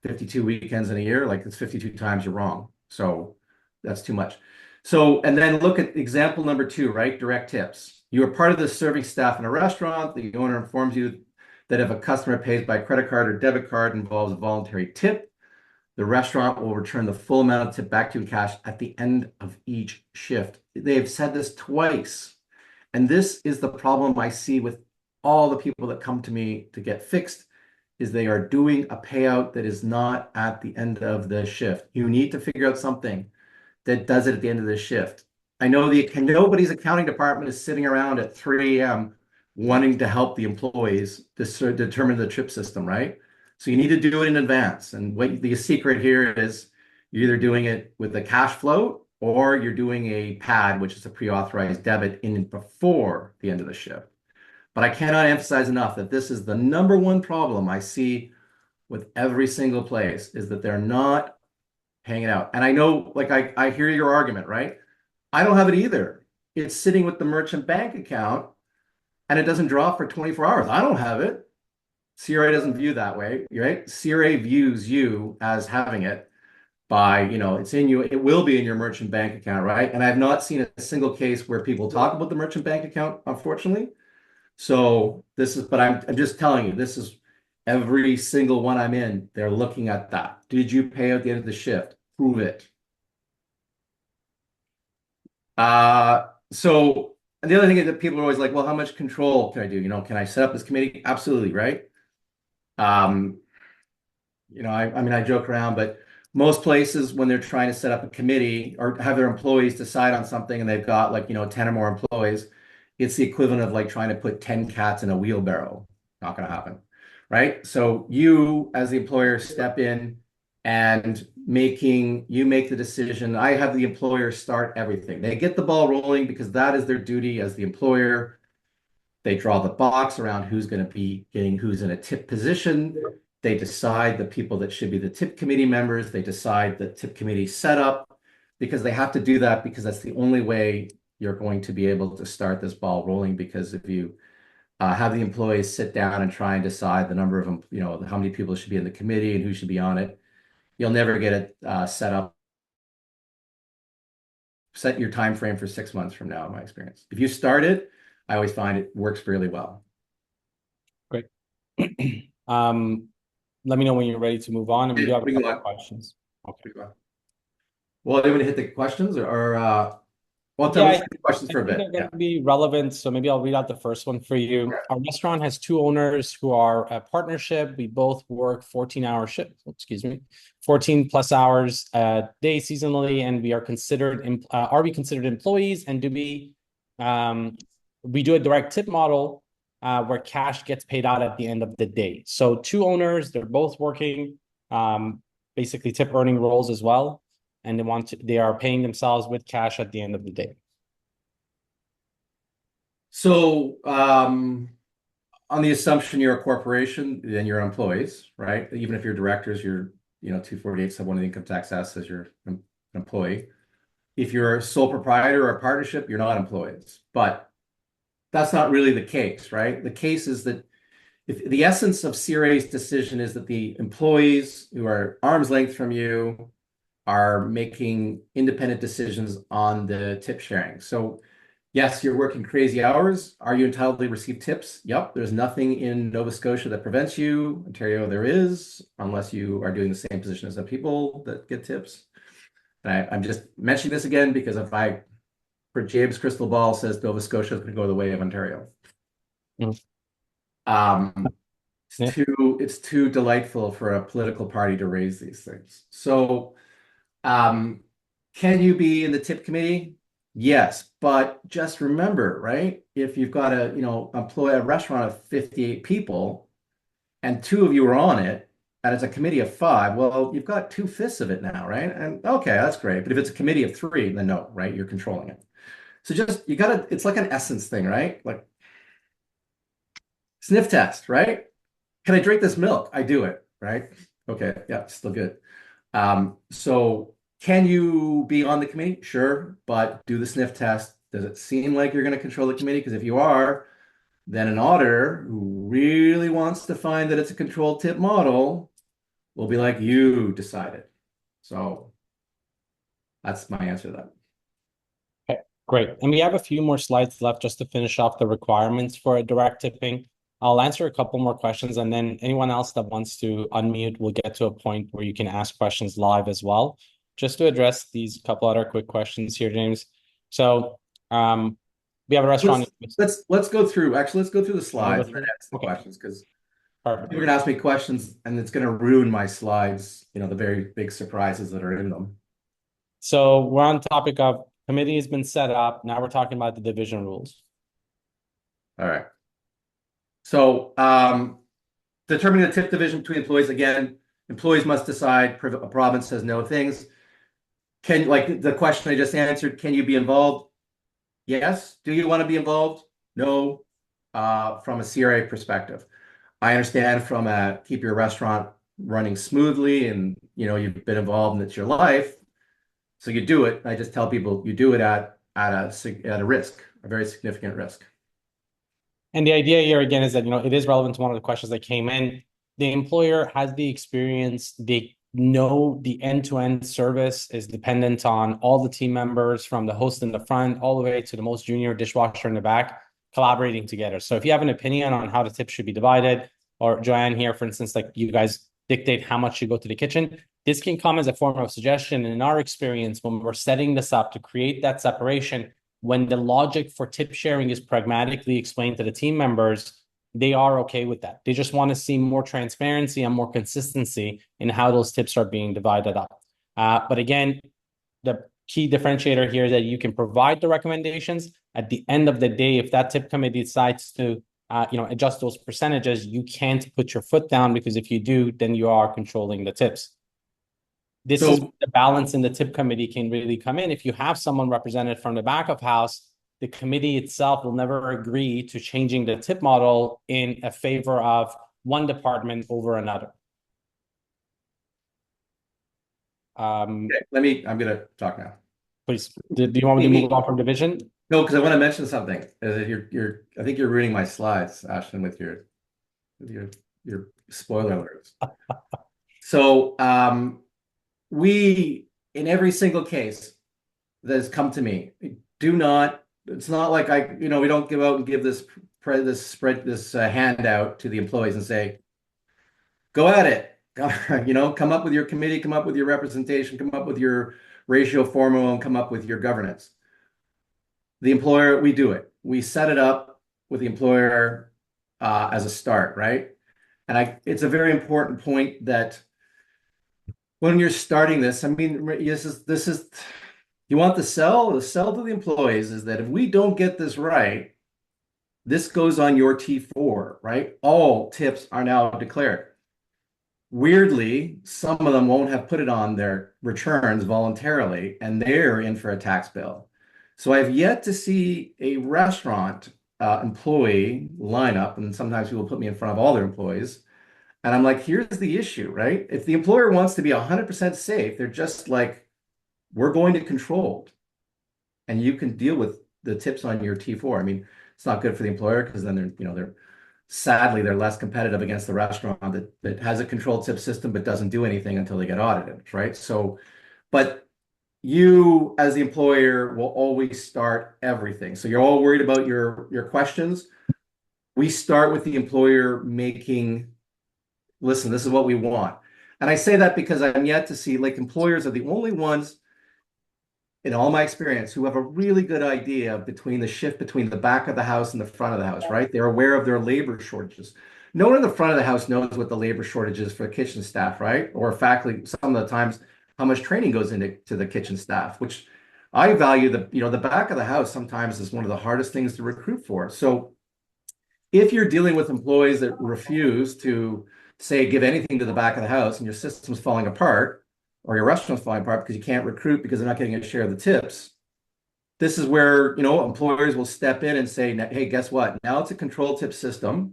52 weekends in a year, like it's 52 times you're wrong. So that's too much. So, and then look at example number two, right? Direct tips. You are part of the serving staff in a restaurant. The owner informs you that if a customer pays by credit card or debit card involves a voluntary tip, the restaurant will return the full amount of tip back to you in cash at the end of each shift. They've said this twice. And this is the problem I see with all the people that come to me to get fixed, is they are doing a payout that is not at the end of the shift. You need to figure out something that does it at the end of the shift. I know nobody's accounting department is sitting around at 3 a.m. wanting to help the employees determine the trip system, right? So you need to do it in advance. And what the secret here is you're either doing it with a cash flow or you're doing a pad, which is a pre-authorized debit in before the end of the shift. But I cannot emphasize enough that this is the number one problem I see with every single place is that they're not paying it out. And I know, like, I hear your argument, right? I don't have it either. It's sitting with the merchant bank account and it doesn't drop for 24 hours. I don't have it. CRA doesn't view that way, right? CRA views you as having it by, it's in you, it will be in your merchant bank account, right? And I've not seen a single case where people talk about the merchant bank account, unfortunately. So but I'm just telling you, this is every single one I'm in, they're looking at that. Did you pay at the end of the shift? Prove it. And the other thing is that people are always like, well, how much control can I do? Can I set up this committee? Absolutely, right? I mean, I joke around, but most places when they're trying to set up a committee or have their employees decide on something and they've got 10 or more employees, it's the equivalent of like trying to put 10 cats in a wheelbarrow. Not going to happen, right? So you as the employer step in and you make the decision. I have the employer start everything. They get the ball rolling because that is their duty as the employer. They draw the box around who's going to be who's in a tip position. They decide the people that should be the tip committee members. They decide the tip committee setup. because they have to do that because that's the only way you're going to be able to start this ball rolling. Because if you have the employees sit down and try and decide the number of them, how many people should be in the committee and who should be on it, you'll never get it set up. Set your time frame for 6 months from now, in my experience. If you start it, I always find it works really well. Great. Let me know when you're ready to move on, and we do have a couple of questions. Okay. Well, do you want to hit the questions well, Yeah, let's hit the questions for a bit. they're going to be relevant, so maybe I'll read out the first one for you. Okay. Our restaurant has two owners who are a partnership. We both work 14-hour shift, 14 plus hours a day seasonally, and we are we considered employees, and we do a direct tip model where cash gets paid out at the end of the day. So two owners, they're both working, basically tip earning roles as well. And they are paying themselves with cash at the end of the day. So, on the assumption you're a corporation, then you're employees, right? Even if you're directors, you're 248 sub 1 of the income tax act as your employee. If you're a sole proprietor or a partnership, you're not employees. But that's not really the case, right? The case is that if the essence of CRA's decision is that the employees who are arm's length from you are making independent decisions on the tip sharing. So yes, you're working crazy hours. Are you entitled to receive tips? Yep. There's nothing in Nova Scotia that prevents you. Ontario, there is, unless you are doing the same position as the people that get tips. And I'm just mentioning this again because for James crystal ball says Nova Scotia is going to go the way of Ontario. It's too delightful for a political party to raise these things. So, can you be in the tip committee? Yes, but just remember, right? If you've got employ a restaurant of 58 people and two of you are on it, and it's a committee of 5, well, you've got 2/5 of it now, right? And okay, that's great. But if it's a committee of 3, then no, right? You're controlling it. So it's like an essence thing, right? Like sniff test, right? Can I drink this milk? I do it, right? Okay, yeah, still good. So can you be on the committee? Sure, but do the sniff test. Does it seem like you're going to control the committee? Because if you are, then an auditor who really wants to find that it's a controlled tip model will be like, you decided. So that's my answer to that. Okay, great. And we have a few more slides left just to finish off the requirements for a direct tipping. I'll answer a couple more questions, and then anyone else that wants to unmute will get to a point where you can ask questions live as well. Just to address these couple other quick questions here, James. So we have a restaurant. Let's go through the slides and then ask the questions, because you're going to ask me questions and it's going to ruin my slides, the very big surprises that are in them. So we're on topic of committee has been set up. Now we're talking about the division rules. All right. So determining the tip division between employees, again, employees must decide. A province says no things. Like the question I just answered, can you be involved? Yes. Do you want to be involved? No. From a CRA perspective. I understand from a keep your restaurant running smoothly and you've been involved and it's your life. So you do it. I just tell people you do it at a risk, a very significant risk. And the idea here again is that it is relevant to one of the questions that came in. The employer has the experience, they know the end-to-end service is dependent on all the team members from the host in the front all the way to the most junior dishwasher in the back collaborating together. So if you have an opinion on how the tips should be divided, or Joanne here, for instance, like you guys dictate how much you go to the kitchen, this can come as a form of suggestion. And in our experience, when we're setting this up to create that separation, when the logic for tip sharing is pragmatically explained to the team members, they are okay with that. They just want to see more transparency and more consistency in how those tips are being divided up. But again, the key differentiator here is that you can provide the recommendations. At the end of the day, if that tip committee decides to adjust those percentages, you can't put your foot down, because if you do, then you are controlling the tips. This is the balance in the tip committee can really come in. If you have someone represented from the back of house, the committee itself will never agree to changing the tip model in a favor of one department over another. Okay, I'm going to talk now. Please. Do you want me to move on from division? No, because I want to mention something. I think you're ruining my slides, Ashton, with your spoiler alerts. So we, in every single case that has come to me, it's not like we don't give out and give this handout to the employees and say, go at it. Come up with your committee, come up with your representation, come up with your ratio formula, and come up with your governance. The employer, we do it. We set it up with the employer as a start, right? And it's a very important point that when you're starting this, I mean, this is you want the sell to the employees is that if we don't get this right, this goes on your T4, right? All tips are now declared. Weirdly, some of them won't have put it on their returns voluntarily, and they're in for a tax bill. So I've yet to see a restaurant employee line up, and sometimes people put me in front of all their employees. And I'm like, here's the issue, right? If the employer wants to be 100% safe, they're just like, we're going to control, and you can deal with the tips on your T4. I mean, it's not good for the employer because then they're sadly they're less competitive against the restaurant that has a controlled tip system but doesn't do anything until they get audited, right? So, but you as the employer will always start everything. So you're all worried about your questions. We start with the employer listen, this is what we want. And I say that because I'm yet to see, like, employers are the only ones in all my experience who have a really good idea between the shift between the back of the house and the front of the house, right? They're aware of their labor shortages. No one in the front of the house knows what the labor shortage is for kitchen staff, right? Or faculty, some of the times how much training goes into the kitchen staff, which I value. The back of the house sometimes is one of the hardest things to recruit for. So if you're dealing with employees that refuse to say, give anything to the back of the house and your system's falling apart, or your restaurant's falling apart because you can't recruit because they're not getting a share of the tips, this is where, employers will step in and say, hey, guess what? Now it's a control tip system.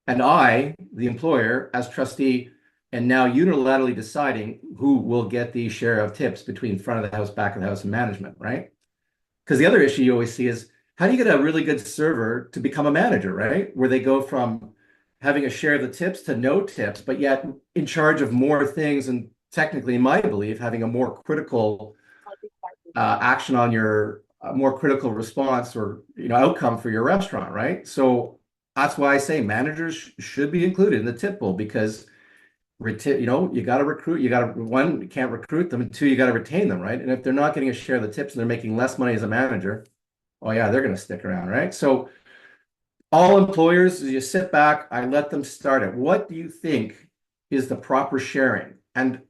And I, the employer, as trustee, and now unilaterally deciding who will get the share of tips between front of the house, back of the house, and management, right? Because the other issue you always see is, how do you get a really good server to become a manager, right? Where they go from having a share of the tips to no tips, but yet in charge of more things, and technically, in my belief, having a more critical action on your more critical response or outcome for your restaurant, right? So that's why I say managers should be included in the tip pool, because you got to recruit. One, you can't recruit them, and two, you got to retain them, right? And if they're not getting a share of the tips and they're making less money as a manager, oh yeah, they're going to stick around, right? So all employers, you sit back, I let them start it. What do you think is the proper sharing? And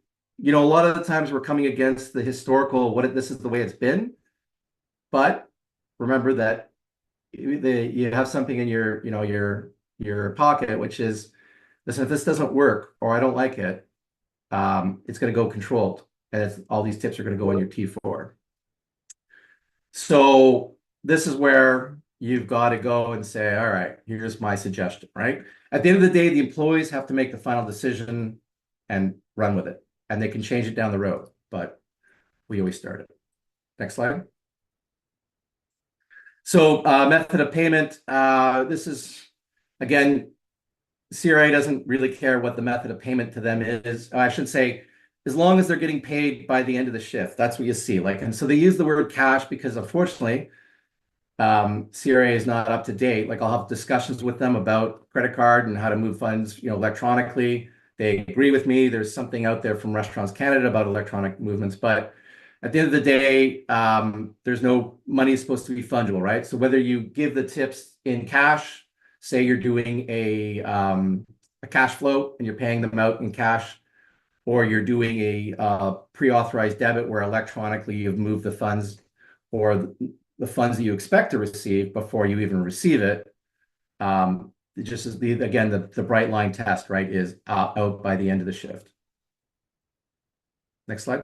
a lot of the times we're coming against the historical, this is the way it's been. But remember that you have something in your pocket, which is, listen, if this doesn't work or I don't like it, it's going to go controlled, and all these tips are going to go in your T4. So this is where you've got to go and say, all right, here's my suggestion, right? At the end of the day, the employees have to make the final decision and run with it. And they can change it down the road, but we always start it. Next slide. So method of payment. This is, again, CRA doesn't really care what the method of payment to them is. I should say, as long as they're getting paid by the end of the shift, that's what you see. And so they use the word cash because, unfortunately, CRA is not up to date. I'll have discussions with them about credit card and how to move funds, electronically. They agree with me. There's something out there from Restaurants Canada about electronic movements, but at the end of the day, there's no money supposed to be fungible, right? So whether you give the tips in cash, say you're doing a cash flow and you're paying them out in cash, or you're doing a pre-authorized debit where electronically you've moved the funds, or the funds that you expect to receive before you even receive it. It just is the bright line test, right, is out by the end of the shift. Next slide.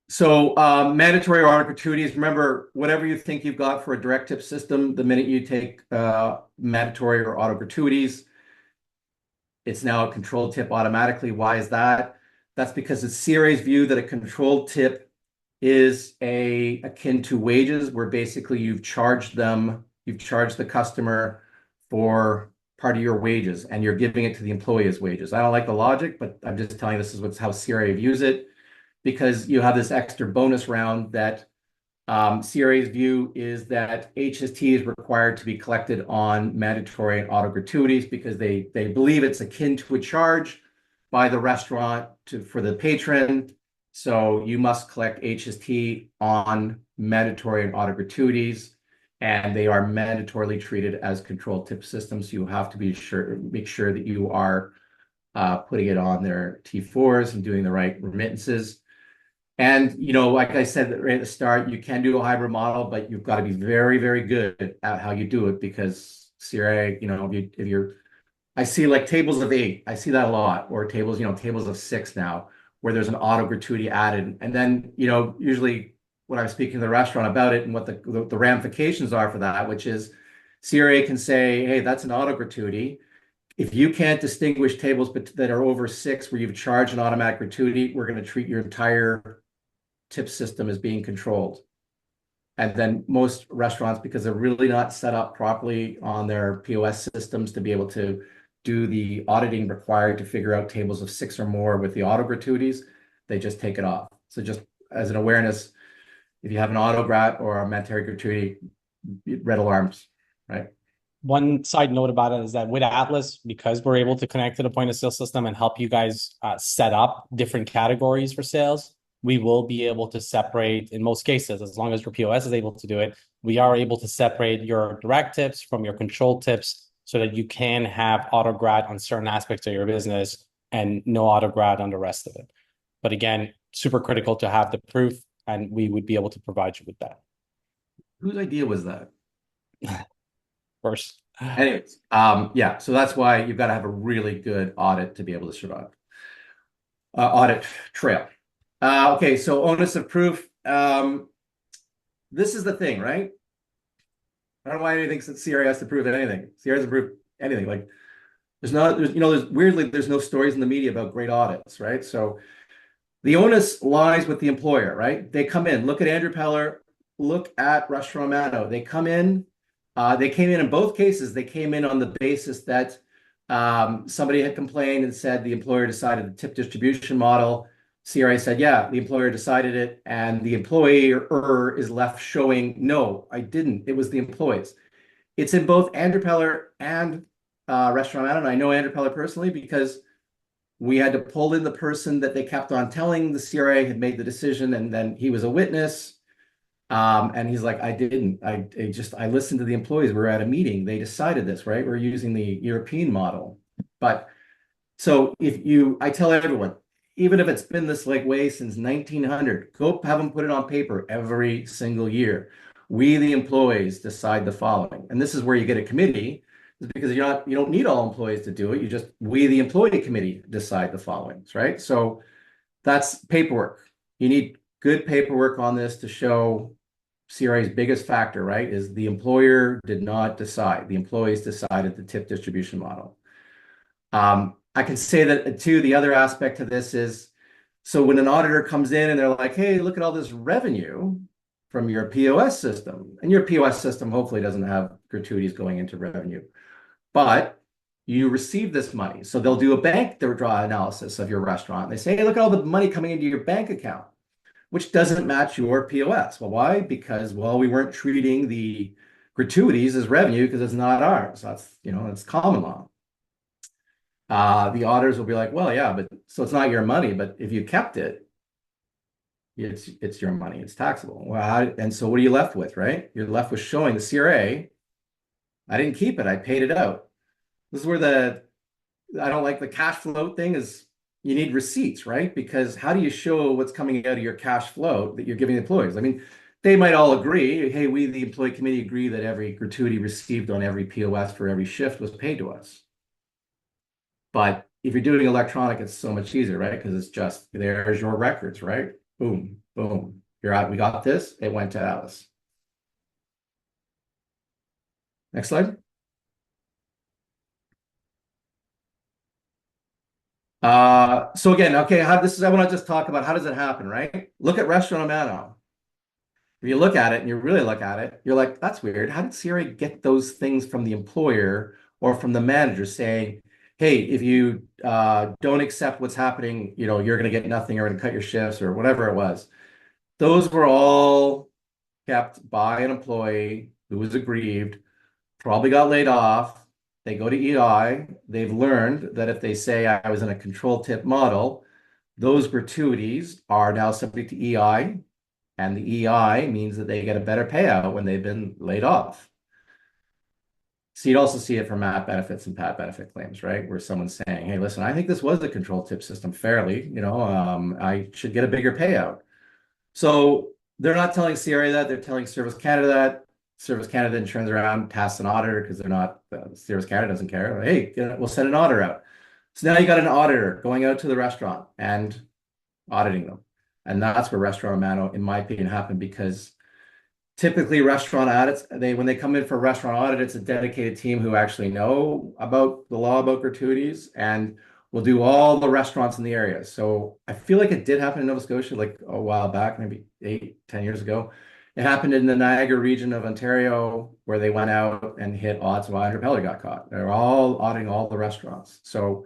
So mandatory or auto gratuities. Remember, whatever you think you've got for a direct tip system, the minute you take mandatory or auto gratuities, it's now a controlled tip automatically. Why is that? That's because it's CRA's view that a controlled tip is akin to wages, where basically you've charged the customer for part of your wages and you're giving it to the employee as wages. I don't like the logic, but I'm just telling you this is how CRA views it, because you have this extra bonus round that CRA's view is that HST is required to be collected on mandatory and auto gratuities because they believe it's akin to a charge by the restaurant for the patron. So you must collect HST on mandatory and auto gratuities, and they are mandatorily treated as controlled tip systems. You have to make sure that you are putting it on their T4s and doing the right remittances. And, like I said right at the start, you can do a hybrid model, but you've got to be very, very good at how you do it, because CRA, if you're, I see like tables of 8, I see that a lot, or tables of 6 now, where there's an auto gratuity added. And then, usually when I'm speaking to the restaurant about it and what the ramifications are for that, which is CRA can say, hey, that's an auto gratuity. If you can't distinguish tables that are over 6 where you've charged an automatic gratuity, we're going to treat your entire tip system as being controlled. And then most restaurants, because they're really not set up properly on their POS systems to be able to do the auditing required to figure out tables of 6 or more with the auto gratuities, they just take it off. So just as an awareness, if you have an auto grat or a mandatory gratuity, red alarms, right? One side note about it is that with Atlas, because we're able to connect to the point of sale system and help you guys set up different categories for sales, we will be able to separate, in most cases, as long as your POS is able to do it, we are able to separate your direct tips from your controlled tips so that you can have auto grad on certain aspects of your business and no auto grad on the rest of it. But again, super critical to have the proof, and we would be able to provide you with that. Whose idea was that? First. Anyways, yeah, so that's why you've got to have a really good audit to be able to survive. Audit trail. Okay, so onus of proof. This is the thing, right? I don't know why anybody thinks that CRA has to prove anything. CRA doesn't prove anything. Like, there's weirdly, there's no stories in the media about great audits, right? So the onus lies with the employer, right? They come in, look at Andrew Peller, look at Restaurant Romano. They come in, they came in both cases, they came in on the basis that somebody had complained and said the employer decided the tip distribution model. CRA said, yeah, the employer decided it, and the employer is left showing, no, I didn't. It was the employees. It's in both Andrew Peller and Restaurant Romano. And I know Andrew Peller personally because we had to pull in the person that they kept on telling the CRA had made the decision, and then he was a witness. And he's like, I didn't. I listened to the employees. We were at a meeting. They decided this, right? We're using the European model. But so I tell everyone, even if it's been this way since 1900, go have them put it on paper every single year. We, the employees, decide the following. And this is where you get a committee, is because you don't need all employees to do it. We, the employee committee, decide the following, right? So that's paperwork. You need good paperwork on this to show CRA's biggest factor, right, is the employer did not decide. The employees decided the tip distribution model. I can say that too, the other aspect to this is, so when an auditor comes in and they're like, hey, look at all this revenue from your POS system, and your POS system hopefully doesn't have gratuities going into revenue, but you receive this money. So they'll do a bank draw analysis of your restaurant. They say, hey, look at all the money coming into your bank account, which doesn't match your POS. Well, why? Because, we weren't treating the gratuities as revenue because it's not ours. That's common law. The auditors will be like, well, yeah, but so it's not your money, but if you kept it, it's your money, it's taxable. Well, and so what are you left with, right? You're left with showing the CRA, I didn't keep it, I paid it out. This is where I don't like the cash flow thing is you need receipts, right? Because how do you show what's coming out of your cash flow that you're giving employees? I mean, they might all agree, hey, we, the employee committee, agree that every gratuity received on every POS for every shift was paid to us. But if you're doing electronic, it's so much easier, right? Because it's just, there's your records, right? Boom, boom. You're out. We got this. It went to Alice. Next slide. So again, okay, I want to just talk about how does it happen, right? Look at Restaurant Amano. If you look at it and you really look at it, you're like, that's weird. How did CRA get those things from the employer or from the manager saying, hey, if you don't accept what's happening, you're going to get nothing or going to cut your shifts or whatever it was. Those were all kept by an employee who was aggrieved, probably got laid off. They go to EI. They've learned that if they say I was in a control tip model, those gratuities are now subject to EI, and the EI means that they get a better payout when they've been laid off. So you'd also see it for MAP benefits and PAT benefit claims, right? Where someone's saying, hey, listen, I think this was a control tip system fairly, I should get a bigger payout. So they're not telling CRA that, they're telling Service Canada that. Service Canada then turns around, tasks an auditor because they're not, Service Canada doesn't care. Hey, we'll send an auditor out. So now you got an auditor going out to the restaurant and auditing them. And that's where Restaurant Mano, in my opinion, happened because typically restaurant audits, when they come in for a restaurant audit, it's a dedicated team who actually know about the law about gratuities and will do all the restaurants in the area. So I feel like it did happen in Nova Scotia like a while back, maybe 8, 10 years ago. It happened in the Niagara region of Ontario where they went out and hit odds while Andrew Peller got caught. They're all auditing all the restaurants. So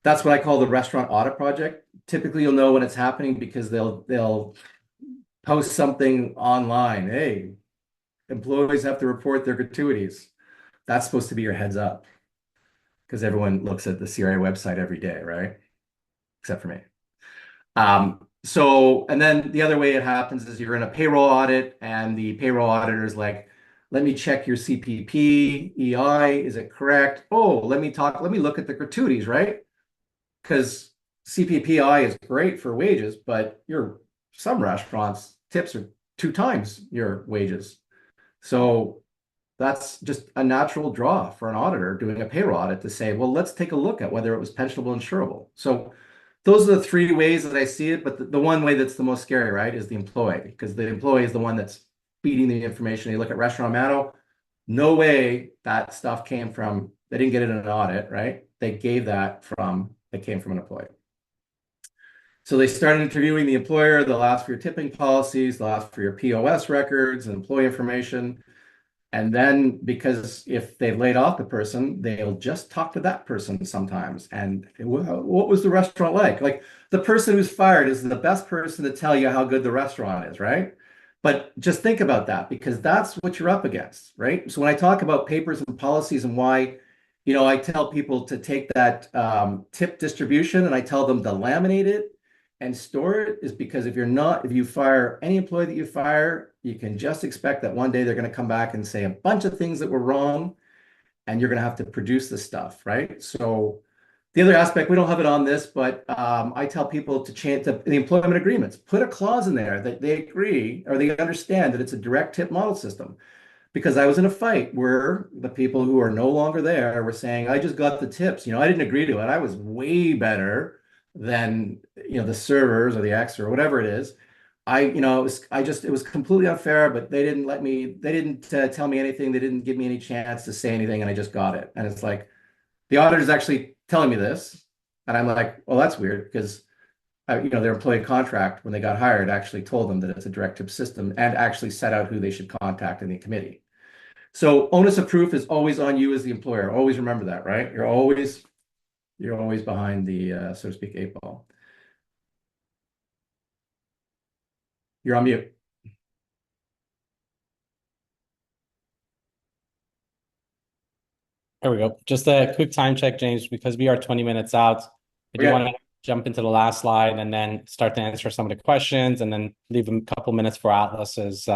that's what I call the restaurant audit project. Typically, you'll know when it's happening because they'll post something online. Hey, employees have to report their gratuities. That's supposed to be your heads up because everyone looks at the CRA website every day, right? Except for me. And then the other way it happens is you're in a payroll audit and the payroll auditor is like, let me check your CPP, EI, is it correct? Oh, let me look at the gratuities, right? Because CPPI is great for wages, but some restaurants tips are 2 times your wages. So that's just a natural draw for an auditor doing a payroll audit to say, well, let's take a look at whether it was pensionable, insurable. So those are the 3 ways that I see it. But the one way that's the most scary, right, is the employee, because the employee is the one that's feeding the information. You look at Restaurant Mano, no way that stuff came from, they didn't get it in an audit, right? They came from an employee. So they started interviewing the employer. They'll ask for your tipping policies. They'll ask for your POS records and employee information. And then because if they've laid off the person, they'll just talk to that person sometimes. And what was the restaurant like? Like the person who's fired is the best person to tell you how good the restaurant is, right? But just think about that because that's what you're up against, right? So when I talk about papers and policies and why, I tell people to take that tip distribution and I tell them to laminate it and store it is because if you fire any employee that you fire, you can just expect that one day they're going to come back and say a bunch of things that were wrong, and you're going to have to produce the stuff, right? So the other aspect, we don't have it on this, but I tell people to change the employment agreements, put a clause in there that they agree or they understand that it's a direct tip model system. Because I was in a fight where the people who are no longer there were saying, I just got the tips. I didn't agree to it. I was way better than, the servers or the X or whatever it is. It was completely unfair, but they didn't tell me anything. They didn't give me any chance to say anything. And I just got it. And it's like, the auditor's actually telling me this. And I'm like, well, that's weird because, their employee contract when they got hired actually told them that it's a direct tip system and actually set out who they should contact in the committee. So onus of proof is always on you as the employer. Always remember that, right? You're always behind the, so to speak, 8 ball. You're on mute. There we go. Just a quick time check, James, because we are 20 minutes out. I do want to jump into the last slide and then start to answer some of the questions and then leave a couple minutes for Atlas's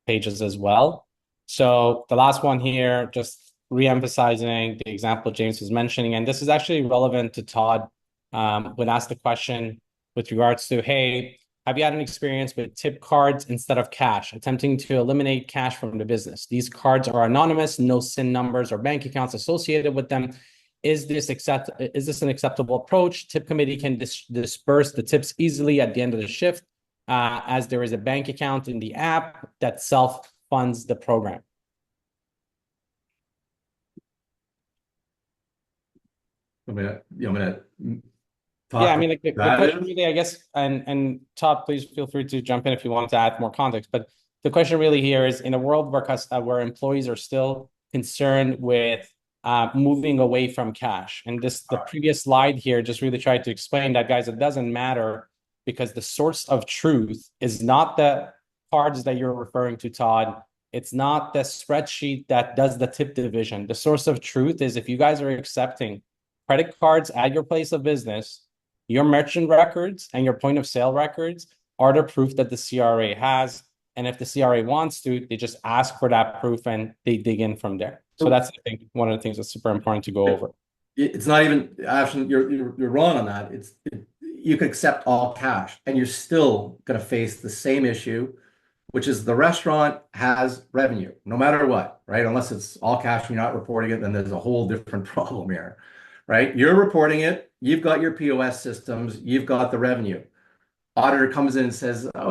pages as well. So the last one here, just re-emphasizing the example James was mentioning, and this is actually relevant to Todd when asked the question with regards to, hey, have you had an experience with tip cards instead of cash, attempting to eliminate cash from the business? These cards are anonymous, no SIN numbers or bank accounts associated with them. Is this an acceptable approach? Tip committee can disperse the tips easily at the end of the shift, as there is a bank account in the app that self-funds the program. I'm gonna Yeah, I talk mean, like the about question it. really, I guess, and Todd, please feel free to jump in if you want to add more context. But the question really here is, in a world where employees are still concerned with moving away from cash, and the previous slide here just really tried to explain that, guys, it doesn't matter because the source of truth is not the cards that you're referring to, Todd. It's not the spreadsheet that does the tip division. The source of truth is if you guys are accepting credit cards at your place of business, your merchant records and your point of sale records are the proof that the CRA has. And if the CRA wants to, they just ask for that proof and they dig in from there. So that's, I think, one of the things that's super important to go over. It's not even, actually, you're wrong on that. You could accept all cash and you're still going to face the same issue, which is the restaurant has revenue, no matter what, right? Unless it's all cash and you're not reporting it, then there's a whole different problem here, right? You're reporting it, you've got your POS systems, you've got the revenue. Auditor comes in and says, oh,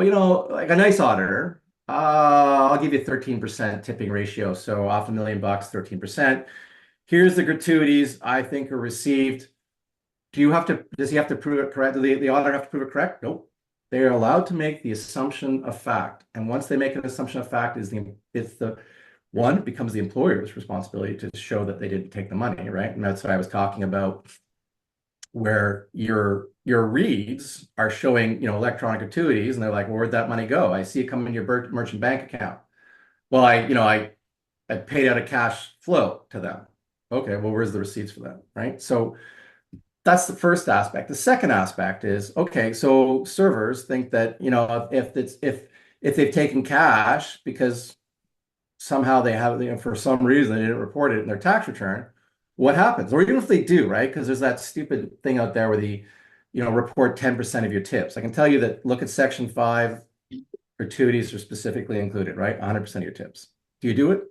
like a nice auditor, I'll give you 13% tipping ratio. So off $1 million, 13%. Here's the gratuities I think are received. Does he have to prove it correct? Does the auditor have to prove it correct? Nope. They are allowed to make the assumption of fact. And once they make an assumption of fact, it becomes the employer's responsibility to show that they didn't take the money, right? And that's what I was talking about, where your reads are showing, electronic gratuities, and they're like, well, where'd that money go? I see it come in your merchant bank account. Well, I paid out a cash flow to them. Okay, well, where's the receipts for that, right? So that's the first aspect. The second aspect is, okay, so servers think that, if they've taken cash because somehow they have, for some reason they didn't report it in their tax return, what happens? Or even if they do, right? Because there's that stupid thing out there where report 10% of your tips. I can tell you that, look at Section 5, gratuities are specifically included, right? 100% of your tips. Do you do it?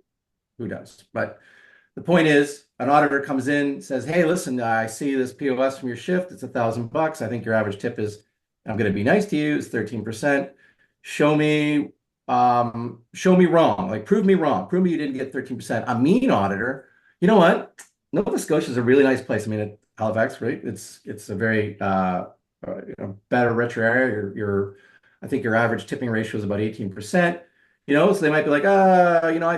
Who does? But the point is, an auditor comes in, says, hey, listen, I see this POS from your shift. It's $1,000. I think your average tip is, I'm going to be nice to you, it's 13%. Show me wrong. Like, prove me wrong. Prove me you didn't get 13%. A mean auditor, you know what? Nova Scotia is a really nice place. I mean, at Halifax, right? It's a very better retro area. I think your average tipping ratio is about 18%. So they might be like,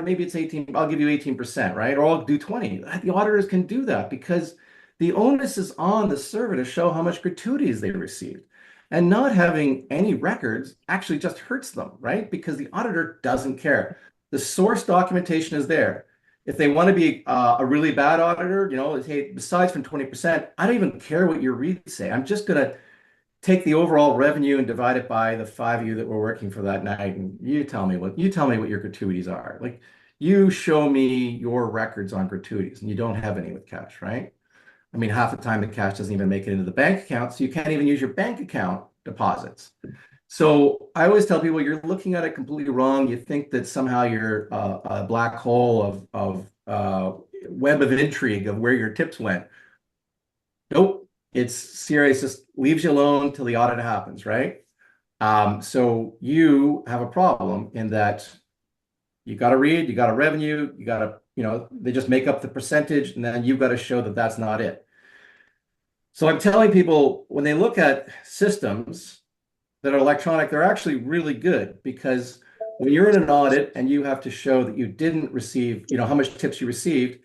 maybe it's 18, I'll give you 18%, right? Or I'll do 20. The auditors can do that because the onus is on the server to show how much gratuities they received. And not having any records actually just hurts them, right? Because the auditor doesn't care. The source documentation is there. If they want to be a really bad auditor, hey, besides from 20%, I don't even care what your reads say. I'm just going to take the overall revenue and divide it by the 5 of you that were working for that night, and you tell me what your gratuities are. Like, you show me your records on gratuities, and you don't have any with cash, right? I mean, half the time the cash doesn't even make it into the bank account, so you can't even use your bank account deposits. So I always tell people, you're looking at it completely wrong. You think that somehow you're a black hole of web of intrigue of where your tips went. Nope. It's serious, just leaves you alone till the audit happens, right? So you have a problem in that you got to read, you got to revenue, you got to, they just make up the percentage, and then you've got to show that that's not it. So I'm telling people, when they look at systems that are electronic, they're actually really good, because when you're in an audit and you have to show that you didn't receive, how much tips you received,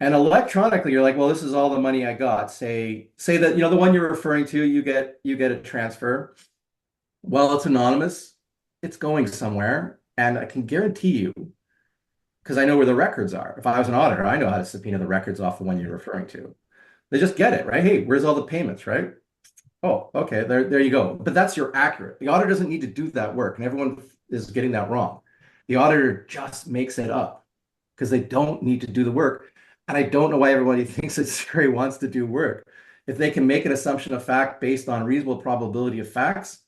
and electronically, you're like, well, this is all the money I got. Say that, the one you're referring to, you get a transfer. Well, it's anonymous. It's going somewhere. And I can guarantee you, because I know where the records are. If I was an auditor, I know how to subpoena the records off the one you're referring to. They just get it, right? Hey, where's all the payments, right? Oh, okay, there you go. But that's your accurate. The auditor doesn't need to do that work, and everyone is getting that wrong. The auditor just makes it up because they don't need to do the work. And I don't know why everybody thinks that CRA wants to do work. If they can make an assumption of fact based on reasonable probability of facts,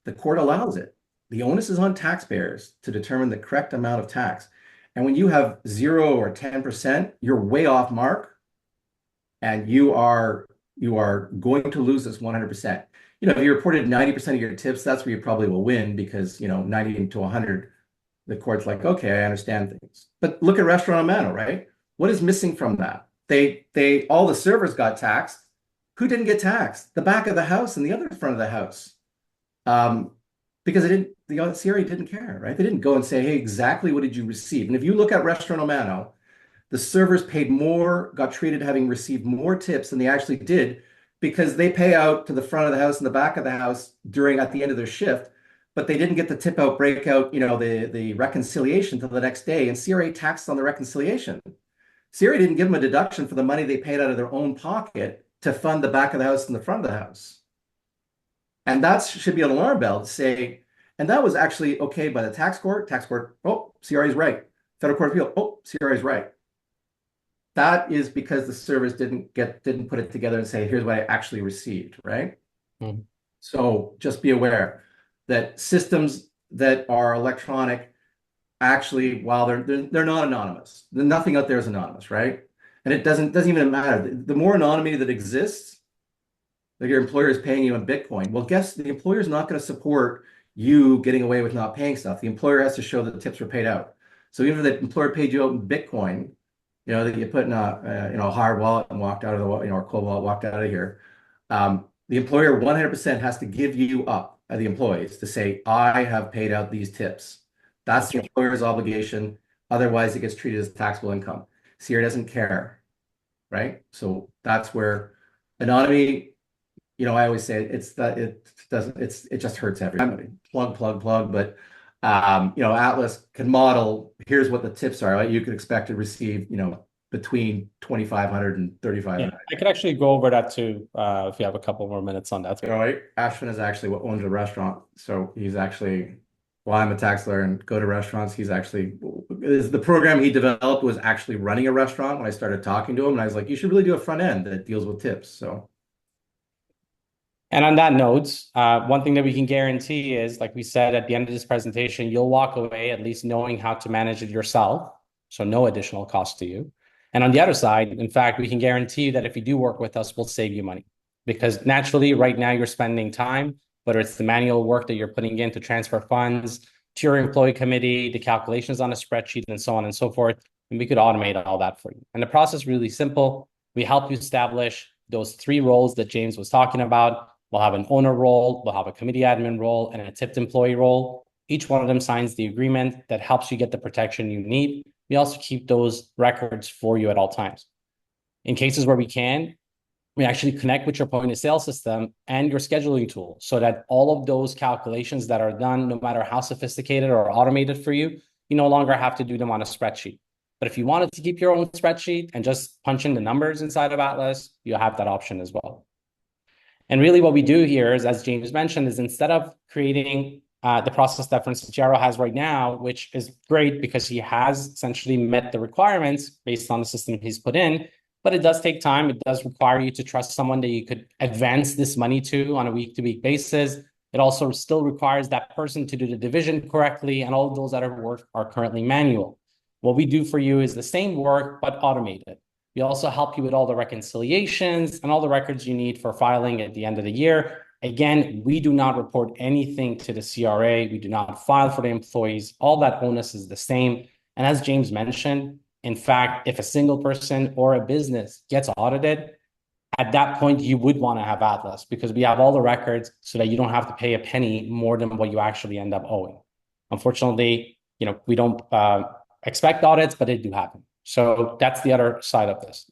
the court allows it. The onus is on taxpayers to determine the correct amount of tax. And when you have 0 or 10%, you're way off mark, and you are going to lose this 100%. If you reported 90% of your tips, that's where you probably will win, because 90 to 100, the court's like, okay, I understand things. But look at Restaurant Amano, right? What is missing from that? All the servers got taxed, Who didn't get taxed? The back of the house and the other front of the house. Because the CRA didn't care, right? They didn't go and say, hey, exactly what did you receive? And if you look at Restaurant Omano, the servers paid more, got treated having received more tips than they actually did because they pay out to the front of the house and the back of the house at the end of their shift, but they didn't get the tip out breakout, the reconciliation till the next day, and CRA taxed on the reconciliation. CRA didn't give them a deduction for the money they paid out of their own pocket to fund the back of the house and the front of the house. And that should be an alarm bell to say, and that was actually okay by the tax court, oh, CRA is right. Federal Court of Appeal, oh, CRA is right. That is because the servers didn't put it together and say, here's what I actually received, right? Mm-hmm. So just be aware that systems that are electronic, actually, while they're not anonymous, nothing out there is anonymous, right? And it doesn't even matter. The more anonymity that exists, like your employer is paying you in Bitcoin. Well, guess the employer is not going to support you getting away with not paying stuff. The employer has to show that the tips were paid out. So even if the employer paid you out in Bitcoin, that you put in a hard wallet and walked out of the, or cold wallet, walked out of here. The employer 100% has to give you up, the employees, to say, I have paid out these tips. That's the employer's obligation. Otherwise, it gets treated as taxable income. CRA doesn't care, right? So that's where anonymity, I always say it just hurts everybody. Plug. But Atlas can model, here's what the tips are. Right? You could expect to receive, between 2,500 and 3,500. Yeah, I could actually go over that too, if you have a couple more minutes on that. Right? Afshin is actually what owns a restaurant. So he's actually, while I'm a tax lawyer and go to restaurants, the program he developed was actually running a restaurant when I started talking to him. And I was like, you should really do a front end that deals with tips. So. And on that note, one thing that we can guarantee is, like we said at the end of this presentation, you'll walk away at least knowing how to manage it yourself. So no additional cost to you. And on the other side, in fact, we can guarantee you that if you do work with us, we'll save you money. Because naturally, right now, you're spending time, whether it's the manual work that you're putting in to transfer funds to your employee committee, the calculations on a spreadsheet, and so on and so forth. And we could automate all that for you. And the process is really simple. We help you establish those 3 roles that James was talking about. We'll have an owner role, we'll have a committee admin role, and a tipped employee role. Each one of them signs the agreement that helps you get the protection you need. We also keep those records for you at all times. In cases where we can, we actually connect with your point of sale system and your scheduling tool so that all of those calculations that are done, no matter how sophisticated or automated for you, you no longer have to do them on a spreadsheet. But if you wanted to keep your own spreadsheet and just punch in the numbers inside of Atlas, you have that option as well. And really what we do here is, as James mentioned, is instead of creating the process that, for instance, Jaro has right now, which is great because he has essentially met the requirements based on the system he's put in, but it does take time. It does require you to trust someone that you could advance this money to on a week-to-week basis. It also still requires that person to do the division correctly, and all of those other work are currently manual. What we do for you is the same work, but automated. We also help you with all the reconciliations and all the records you need for filing at the end of the year. Again, we do not report anything to the CRA. We do not file for the employees. All that onus is the same. And as James mentioned, in fact, if a single person or a business gets audited, at that point, you would want to have Atlas because we have all the records so that you don't have to pay a penny more than what you actually end up owing. Unfortunately, we don't expect audits, but they do happen. So that's the other side of this.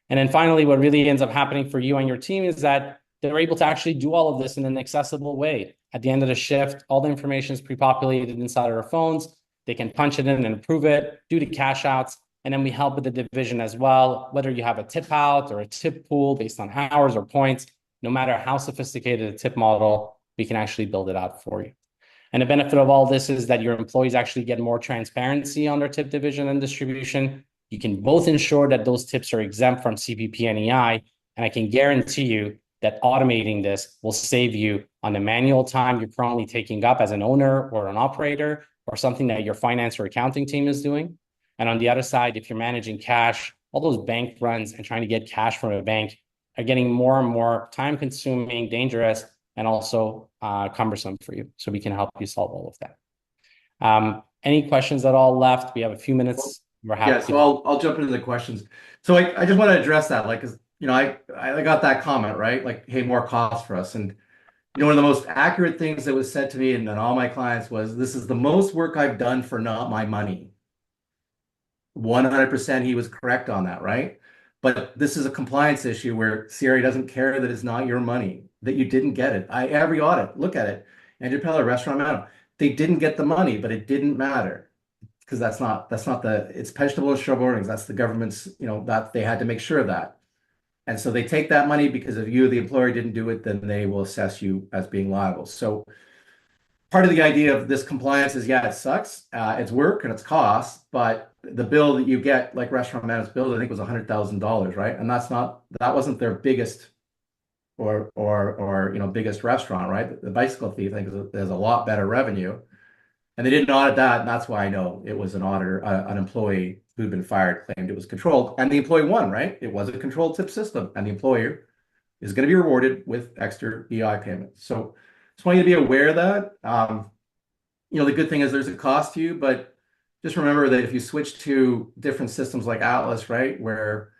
And then finally, what really ends up happening for you and your team is that they're able to actually do all of this in an accessible way. At the end of the shift, all the information is pre-populated inside of their phones. They can punch it in and approve it, do the cash outs, and then we help with the division as well. Whether you have a tip out or a tip pool based on hours or points, no matter how sophisticated a tip model, we can actually build it out for you. And the benefit of all this is that your employees actually get more transparency on their tip division and distribution. You can both ensure that those tips are exempt from CPP and EI, and I can guarantee you that automating this will save you on the manual time you're currently taking up as an owner or an operator, or something that your finance or accounting team is doing. And on the other side, if you're managing cash, all those bank runs and trying to get cash from a bank are getting more and more time-consuming, dangerous, and also cumbersome for you. So we can help you solve all of that. Any questions at all left? We have a few minutes. We're happy. Yeah, so I'll jump into the questions. So I just want to address that, I got that comment, right? Like, hey, more cost for us. And one of the most accurate things that was said to me and all my clients was, this is the most work I've done for not my money. 100% he was correct on that, right? But this is a compliance issue where CRA doesn't care that it's not your money, that you didn't get it. Every audit, look at it. Andrew Peller, Restaurant Mountain, they didn't get the money, but it didn't matter because that's not it's pensionable insurable earnings. That's the government's, that they had to make sure of that. And so they take that money because if you, the employer, didn't do it, then they will assess you as being liable. So part of the idea of this compliance is, yeah, it sucks. It's work and it's cost, but the bill that you get, like Restaurant Management's bill, I think was $100,000, right? And that wasn't their biggest or biggest restaurant, right? The bicycle thief, I think, there's a lot better revenue. And they didn't audit that, and that's why I know it was an auditor, an employee who'd been fired claimed it was controlled, and the employee won, right? It was a controlled tip system, and the employer is going to be rewarded with extra EI payments. So just want you to be aware of that. The good thing is there's a cost to you, but just remember that if you switch to different systems like Atlas, right, where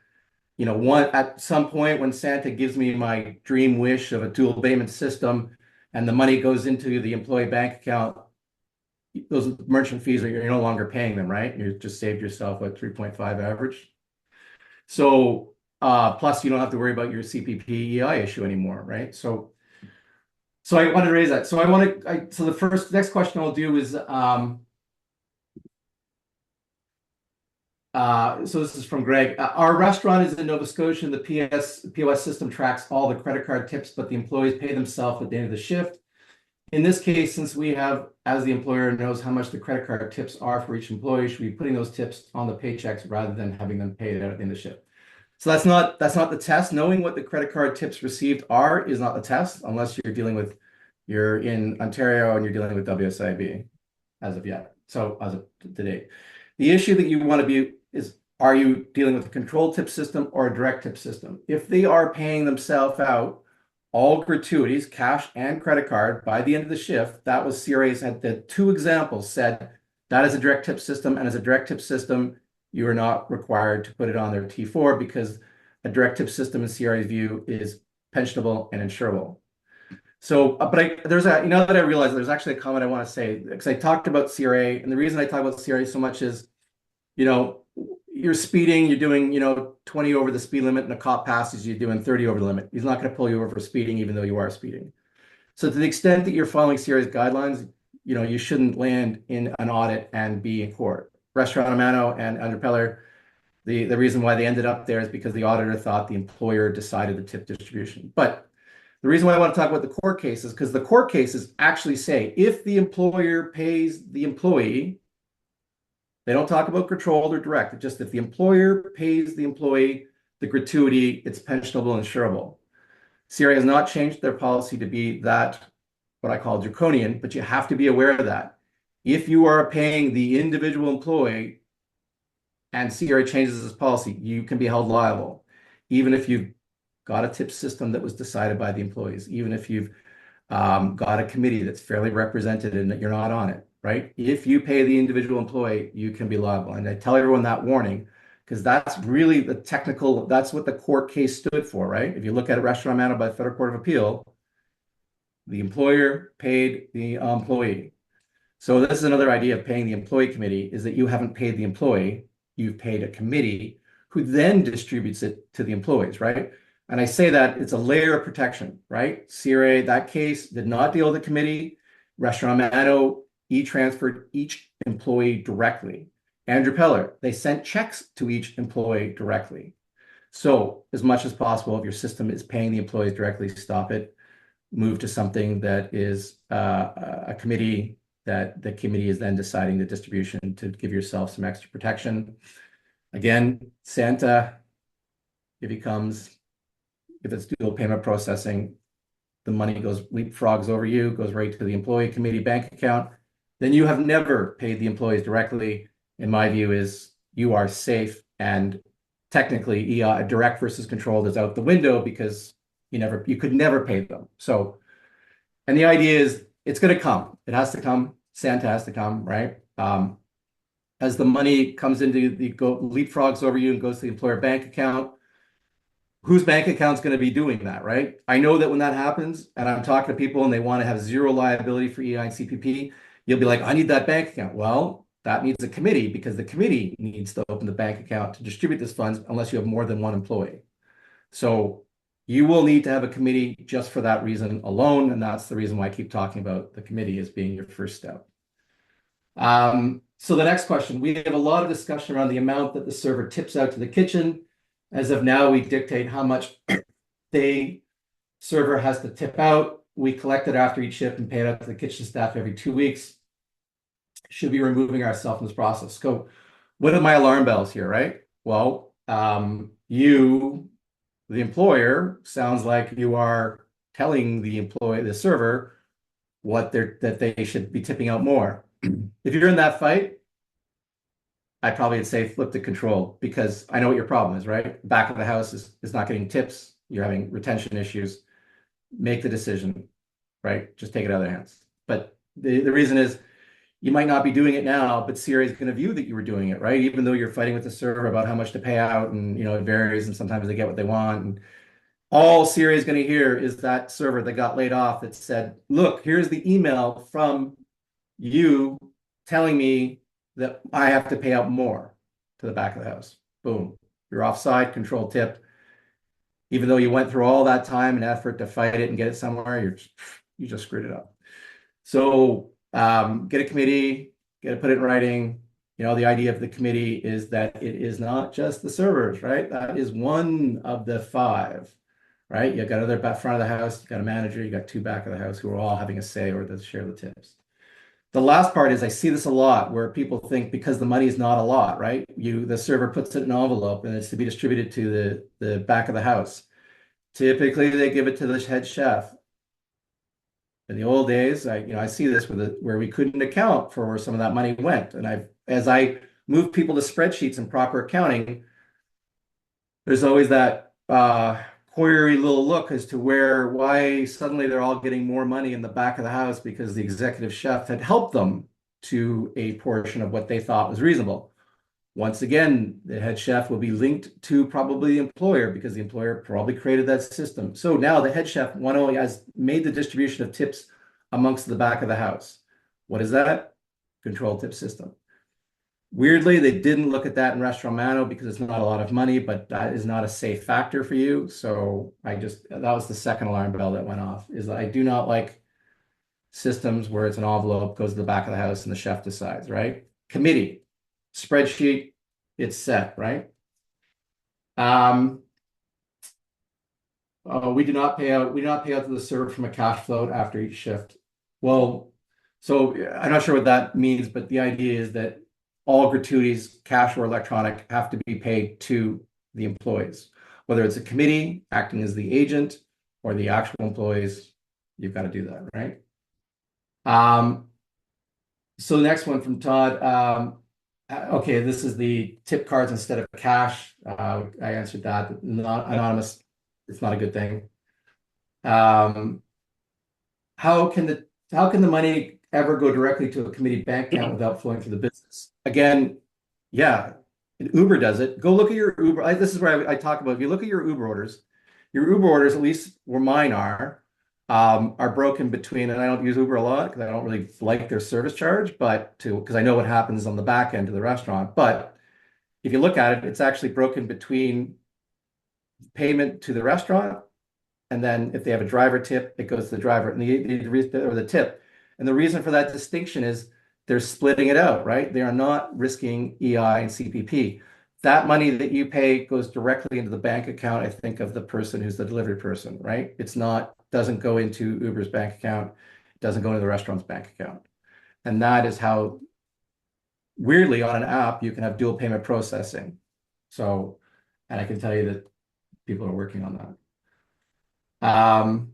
at some point when Santa gives me my dream wish of a dual payment system, and the money goes into the employee bank account, those merchant fees you're no longer paying them, right? You just saved yourself a 3.5 average. So plus you don't have to worry about your CPP EI issue anymore, right? So I wanted to raise that. So so the next question I'll do is so this is from Greg. Our restaurant is in Nova Scotia, and the POS system tracks all the credit card tips, but the employees pay themselves at the end of the shift. In this case, since we have, as the employer knows how much the credit card tips are for each employee, should we be putting those tips on the paychecks rather than having them paid out at the end of the shift? So that's not the test. Knowing what the credit card tips received are is not the test, unless you're in Ontario and you're dealing with WSIB as of yet. So as of today, the issue that you want to be is, are you dealing with a controlled tip system or a direct tip system? If they are paying themselves out all gratuities, cash and credit card, by the end of the shift, that was CRA's had the two examples said that is a direct tip system, and as a direct tip system, you are not required to put it on their T4 because a direct tip system in CRA's view is pensionable and insurable. So, but there's now that I realize there's actually a comment I want to say, because I talked about CRA, and the reason I talk about CRA so much is, you're speeding, you're doing, 20 over the speed limit, and a cop passes you doing 30 over the limit. He's not going to pull you over for speeding, even though you are speeding. So to the extent that you're following CRA's guidelines, you shouldn't land in an audit and be in court. Restaurant Amano and Andrew Peller, the reason why they ended up there is because the auditor thought the employer decided the tip distribution. But the reason why I want to talk about the court cases, because the court cases actually say if the employer pays the employee, they don't talk about controlled or direct. It's just if the employer pays the employee the gratuity, it's pensionable and insurable. CRA has not changed their policy to be that, what I call draconian, but you have to be aware of that. If you are paying the individual employee and CRA changes its policy, you can be held liable, even if you've got a tip system that was decided by the employees, even if you've got a committee that's fairly represented and that you're not on it, right? If you pay the individual employee, you can be liable. And I tell everyone that warning, because that's really that's what the court case stood for, right? If you look at a restaurant managed by the Federal Court of Appeal, the employer paid the employee. So this is another idea of paying the employee committee, is that you haven't paid the employee, you've paid a committee who then distributes it to the employees, right? And I say that it's a layer of protection, right? CRA, that case did not deal with the committee. Restaurant Mano transferred each employee directly. Andrew Peller, they sent checks to each employee directly. So as much as possible, if your system is paying the employees directly, stop it. Move to something that is a committee, that the committee is then deciding the distribution to give yourself some extra protection. Again, Santa, if it's dual payment processing, the money leapfrogs over you, goes right to the employee committee bank account. Then you have never paid the employees directly. In my view, is you are safe, and technically direct versus controlled is out the window because you could never pay them. So, and the idea is it's going to come. It has to come. Santa has to come, right? As the money comes into leapfrogs over you and goes to the employer bank account, whose bank account's going to be doing that, right? I know that when that happens and I'm talking to people and they want to have zero liability for EI and CPP, you'll be like, I need that bank account. Well, that needs a committee because the committee needs to open the bank account to distribute this funds unless you have more than one employee. So you will need to have a committee just for that reason alone. And that's the reason why I keep talking about the committee as being your first step. So the next question, we have a lot of discussion around the amount that the server tips out to the kitchen. As of now, we dictate how much the server has to tip out. We collect it after each shift and pay it out to the kitchen staff every 2 weeks. Should be removing ourselves from this process. So what are my alarm bells here, right? Well, you, the employer, sounds like you are telling the server that they should be tipping out more. If you're in that fight, I probably would say flip the control because I know what your problem is, right? Back of the house is not getting tips. You're having retention issues. Make the decision, right? Just take it out of their hands. But the reason is you might not be doing it now, but CRA is going to view that you were doing it, right? Even though you're fighting with the server about how much to pay out and, it varies and sometimes they get what they want. And all CRA is going to hear is that server that got laid off that said, look, here's the email from you telling me that I have to pay out more to the back of the house. Boom. You're offside, control tip. Even though you went through all that time and effort to fight it and get it somewhere, you just screwed it up. So get a committee, put it in writing. The idea of the committee is that it is not just the servers, right? That is one of the 5, right? You got other front of the house, you got a manager, you got 2 back of the house who are all having a say or to share the tips. The last part is I see this a lot where people think because the money is not a lot, right? The server puts it in an envelope and it's to be distributed to the back of the house. Typically, they give it to the head chef. In the old days, I see this where we couldn't account for where some of that money went. And as I move people to spreadsheets and proper accounting, there's always that query little look as to why suddenly they're all getting more money in the back of the house because the executive chef had helped them to a portion of what they thought was reasonable. Once again, the head chef will be linked to probably the employer because the employer probably created that system. So now the head chef has made the distribution of tips amongst the back of the house. What is that? Control tip system. Weirdly, they didn't look at that in Restaurant Mano because it's not a lot of money, but that is not a safe factor for you. So that was the second alarm bell that went off, is that I do not like systems where it's an envelope, goes to the back of the house and the chef decides, right? Committee, spreadsheet, it's set, right? We do not pay out to the server from a cash float after each shift. Well, so I'm not sure what that means, but the idea is that all gratuities, cash or electronic, have to be paid to the employees. Whether it's a committee acting as the agent or the actual employees, you've got to do that, right? So the next one from Todd. Okay, this is the tip cards instead of cash. I answered that. Not anonymous. It's not a good thing. How can the money ever go directly to a committee bank account without flowing through the business? Again, yeah, Uber does it. Go look at your Uber. This is where I talk about, if you look at your Uber orders, at least where mine are broken between, and I don't use Uber a lot because I don't really like their service charge, because I know what happens on the back end of the restaurant. But if you look at it, it's actually broken between payment to the restaurant, and then if they have a driver tip, it goes to the driver and the tip. And the reason for that distinction is they're splitting it out, right? They are not risking EI and CPP. That money that you pay goes directly into the bank account, I think, of the person who's the delivery person, right? Doesn't go into Uber's bank account, doesn't go into the restaurant's bank account. And that is how, weirdly, on an app, you can have dual payment processing. So, and I can tell you that people are working on that.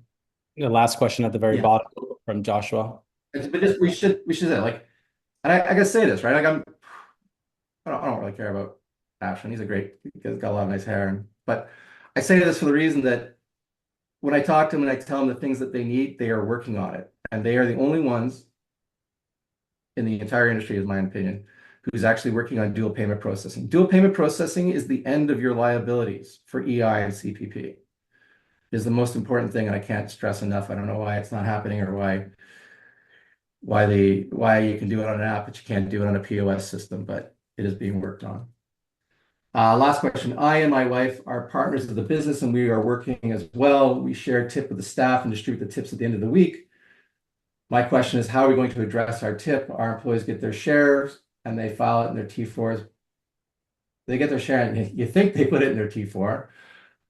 The last question at the very Yeah. bottom from Joshua. But we should say, like, and I gotta say this, right? Like I don't really care about Afshin. He's got a lot of nice hair, but I say this for the reason that when I talk to them and I tell them the things that they need, they are working on it, and they are the only ones in the entire industry, is my opinion, who's actually working on dual payment processing. Dual payment processing is the end of your liabilities for EI and CPP. Is the most important thing, and I can't stress enough. I don't know why it's not happening or why you can do it on an app, but you can't do it on a POS system, but it is being worked on. Last question. I and my wife are partners of the business and we are working as well. We share a tip with the staff and distribute the tips at the end of the week. My question is, how are we going to address our tip? Our employees get their shares and they file it in their T4s. They get their share and you think they put it in their T4,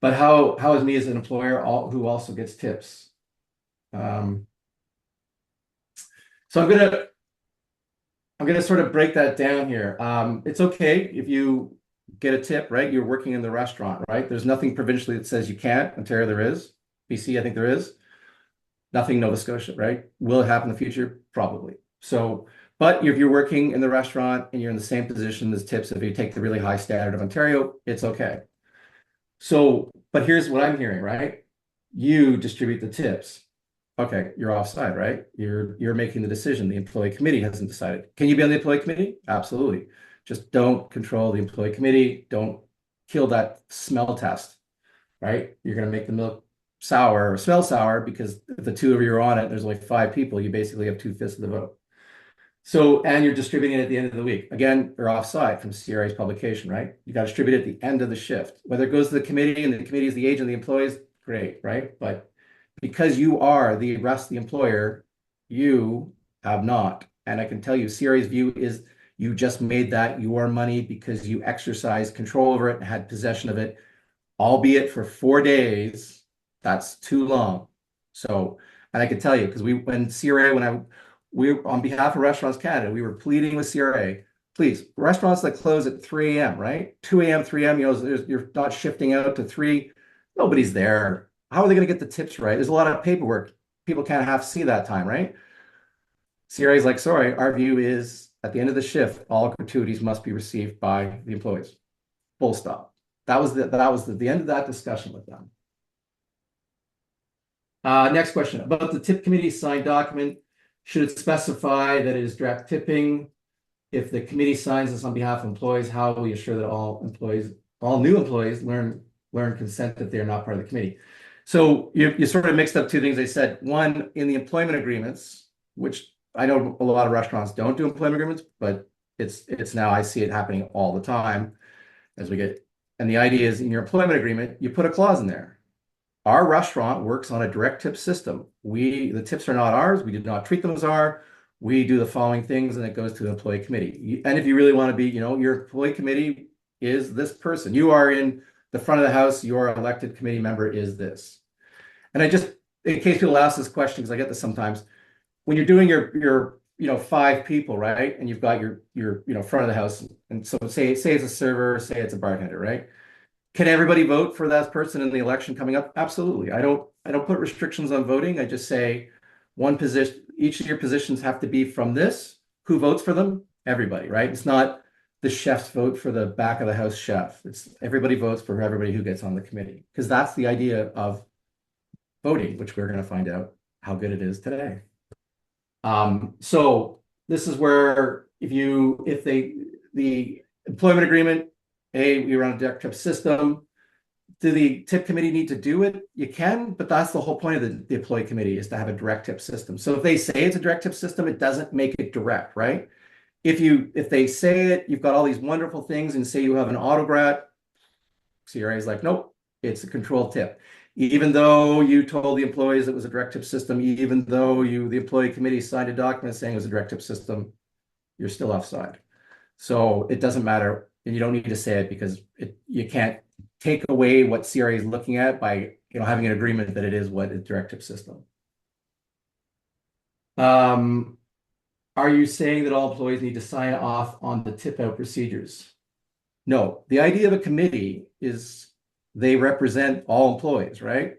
but how is me as an employer who also gets tips? So I'm gonna sort of break that down here. It's okay if you get a tip, right? You're working in the restaurant, right? There's nothing provincially that says you can't. Ontario, there is. BC, I think there is. Nothing Nova Scotia, right? Will it happen in the future? Probably. So, but if you're working in the restaurant and you're in the same position as tips, if you take the really high standard of Ontario, it's okay. So, but here's what I'm hearing, right? You distribute the tips. Okay, you're offside, right? You're making the decision. The employee committee hasn't decided. Can you be on the employee committee? Absolutely. Just don't control the employee committee. Don't kill that smell test, right? You're going to make the milk sour or smell sour because if the two of you are on it, there's only 5 people, you basically have 2/5 of the vote. So, and you're distributing it at the end of the week. Again, you're offside from CRA's publication, right? You got to distribute it at the end of the shift. Whether it goes to the committee and the committee is the agent of the employees, great, right? But because you are the rest of the employer, you have not. And I can tell you, CRA's view is you just made that your money because you exercised control over it and had possession of it, albeit for 4 days. That's too long. So, and I can tell you, because we on behalf of Restaurants Canada, we were pleading with CRA, please, restaurants that close at 3 a.m., right? 2 a.m., 3 a.m., you're not shifting out to 3. Nobody's there. How are they going to get the tips right? There's a lot of paperwork. People can't have to see that time, right? CRA is like, sorry, our view is at the end of the shift, all gratuities must be received by the employees. Full stop. That was the end of that discussion with them. Next question about the tip committee signed document. Should it specify that it is direct tipping? If the committee signs this on behalf of employees, how will we assure that all new employees learn consent that they are not part of the committee? So you sort of mixed up 2 things. They said, one, in the employment agreements, which I know a lot of restaurants don't do employment agreements, but it's now I see it happening all the time as we get. And the idea is in your employment agreement, you put a clause in there. Our restaurant works on a direct tip system. The tips are not ours. We do not treat them as our. We do the following things, and it goes to the employee committee. And if you really want to be, your employee committee is this person. You are in the front of the house. Your elected committee member is this. And I just, in case people ask this question, because I get this sometimes, when you're doing your 5 people, right, and you've got your front of the house, and so say it's a server, say it's a bartender, right? Can everybody vote for that person in the election coming up? Absolutely. I don't put restrictions on voting. I just say one position, each of your positions have to be from this. Who votes for them? Everybody, right? It's not the chefs vote for the back of the house chef. It's everybody votes for everybody who gets on the committee, because that's the idea of voting, which we're going to find out how good it is today. So this is where the employment agreement, we run a direct tip system. Do the tip committee need to do it? You can, but that's the whole point of the employee committee, is to have a direct tip system. So if they say it's a direct tip system, it doesn't make it direct, right? If they say it, you've got all these wonderful things, and say you have an autograt, CRA is like, nope, it's a controlled tip. Even though you told the employees it was a direct tip system, even though the employee committee signed a document saying it was a direct tip system, you're still offside. So it doesn't matter, and you don't need to say it, because you can't take away what CRA is looking at by having an agreement that it is what is direct tip system. Are you saying that all employees need to sign off on the tip out procedures? No. The idea of a committee is they represent all employees, right?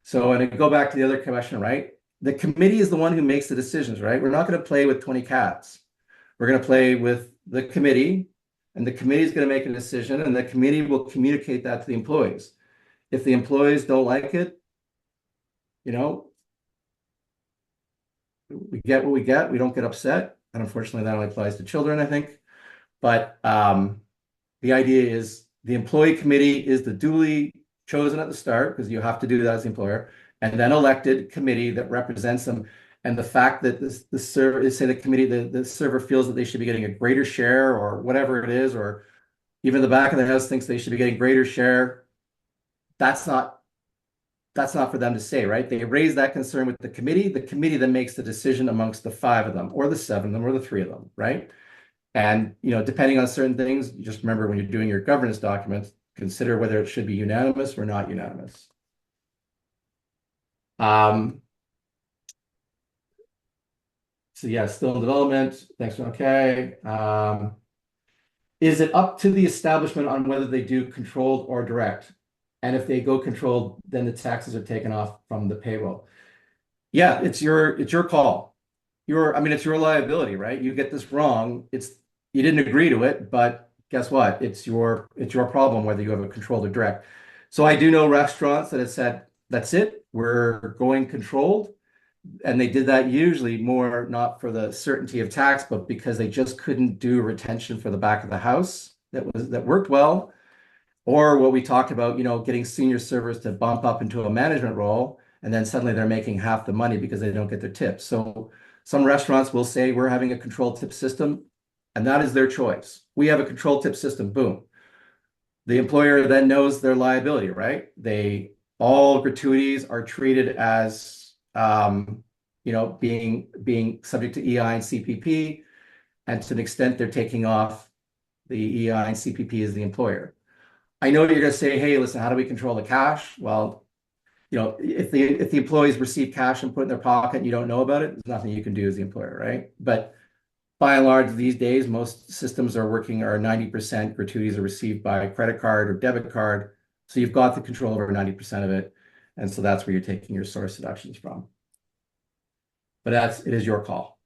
So, and I go back to the other question, right? The committee is the one who makes the decisions, right? We're not going to play with 20 cats. We're going to play with the committee, and the committee is going to make a decision, and the committee will communicate that to the employees. If the employees don't like it, we get what we get. We don't get upset. And unfortunately, that only applies to children, I think. But the idea is the employee committee is the duly chosen at the start, because you have to do that as the employer, and then elected committee that represents them. And the fact that the server, say the committee, the server feels that they should be getting a greater share or whatever it is, or even the back of the house thinks they should be getting greater share, that's not for them to say, right? They raise that concern with the committee. The committee then makes the decision amongst the 5 of them, or the 7 of them, or the 3 of them, right? And depending on certain things, you just remember when you're doing your governance documents, consider whether it should be unanimous or not unanimous. So yeah, still in development. Thanks. Okay. Is it up to the establishment on whether they do controlled or direct? And if they go controlled, then the taxes are taken off from the payroll. Yeah, it's your call. It's your liability, right? You get this wrong. You didn't agree to it, but guess what? It's your problem whether you have a controlled or direct. So I do know restaurants that have said, that's it, we're going controlled. And they did that usually more not for the certainty of tax, but because they just couldn't do retention for the back of the house that worked well. Or what we talked about, getting senior servers to bump up into a management role, and then suddenly they're making half the money because they don't get their tips. So some restaurants will say we're having a controlled tip system, and that is their choice. We have a controlled tip system, boom. The employer then knows their liability, right? All gratuities are treated as being subject to EI and CPP, and to an extent they're taking off the EI and CPP as the employer. I know you're going to say, hey, listen, how do we control the cash? Well, if the employees receive cash and put it in their pocket and you don't know about it, there's nothing you can do as the employer, right? But by and large, these days, most systems are 90% gratuities are received by credit card or debit card. So you've got the control over 90% of it. And so that's where you're taking your source deductions from. But it is your call.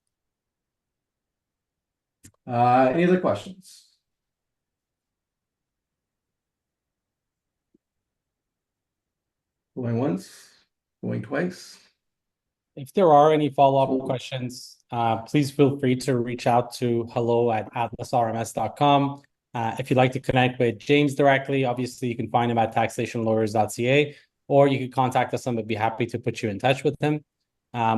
Any other questions? Going once, going twice. If there are any follow-up questions, please feel free to reach out to hello@atlasrms.com. If you'd like to connect with James directly, obviously you can find him at taxationlawyers.ca, or you can contact us and we'd be happy to put you in touch with him.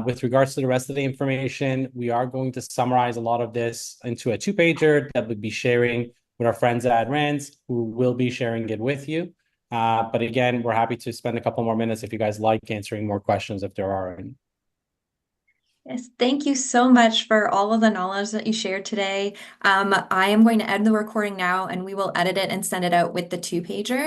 With regards to the rest of the information, we are going to summarize a lot of this into a 2-pager that we'll be sharing with our friends at Rands, who will be sharing it with you. But again, we're happy to spend a couple more minutes if you guys like answering more questions if there are any. Yes, thank you so much for all of the knowledge that you shared today. I am going to end the recording now, and we will edit it and send it out with the 2-pager.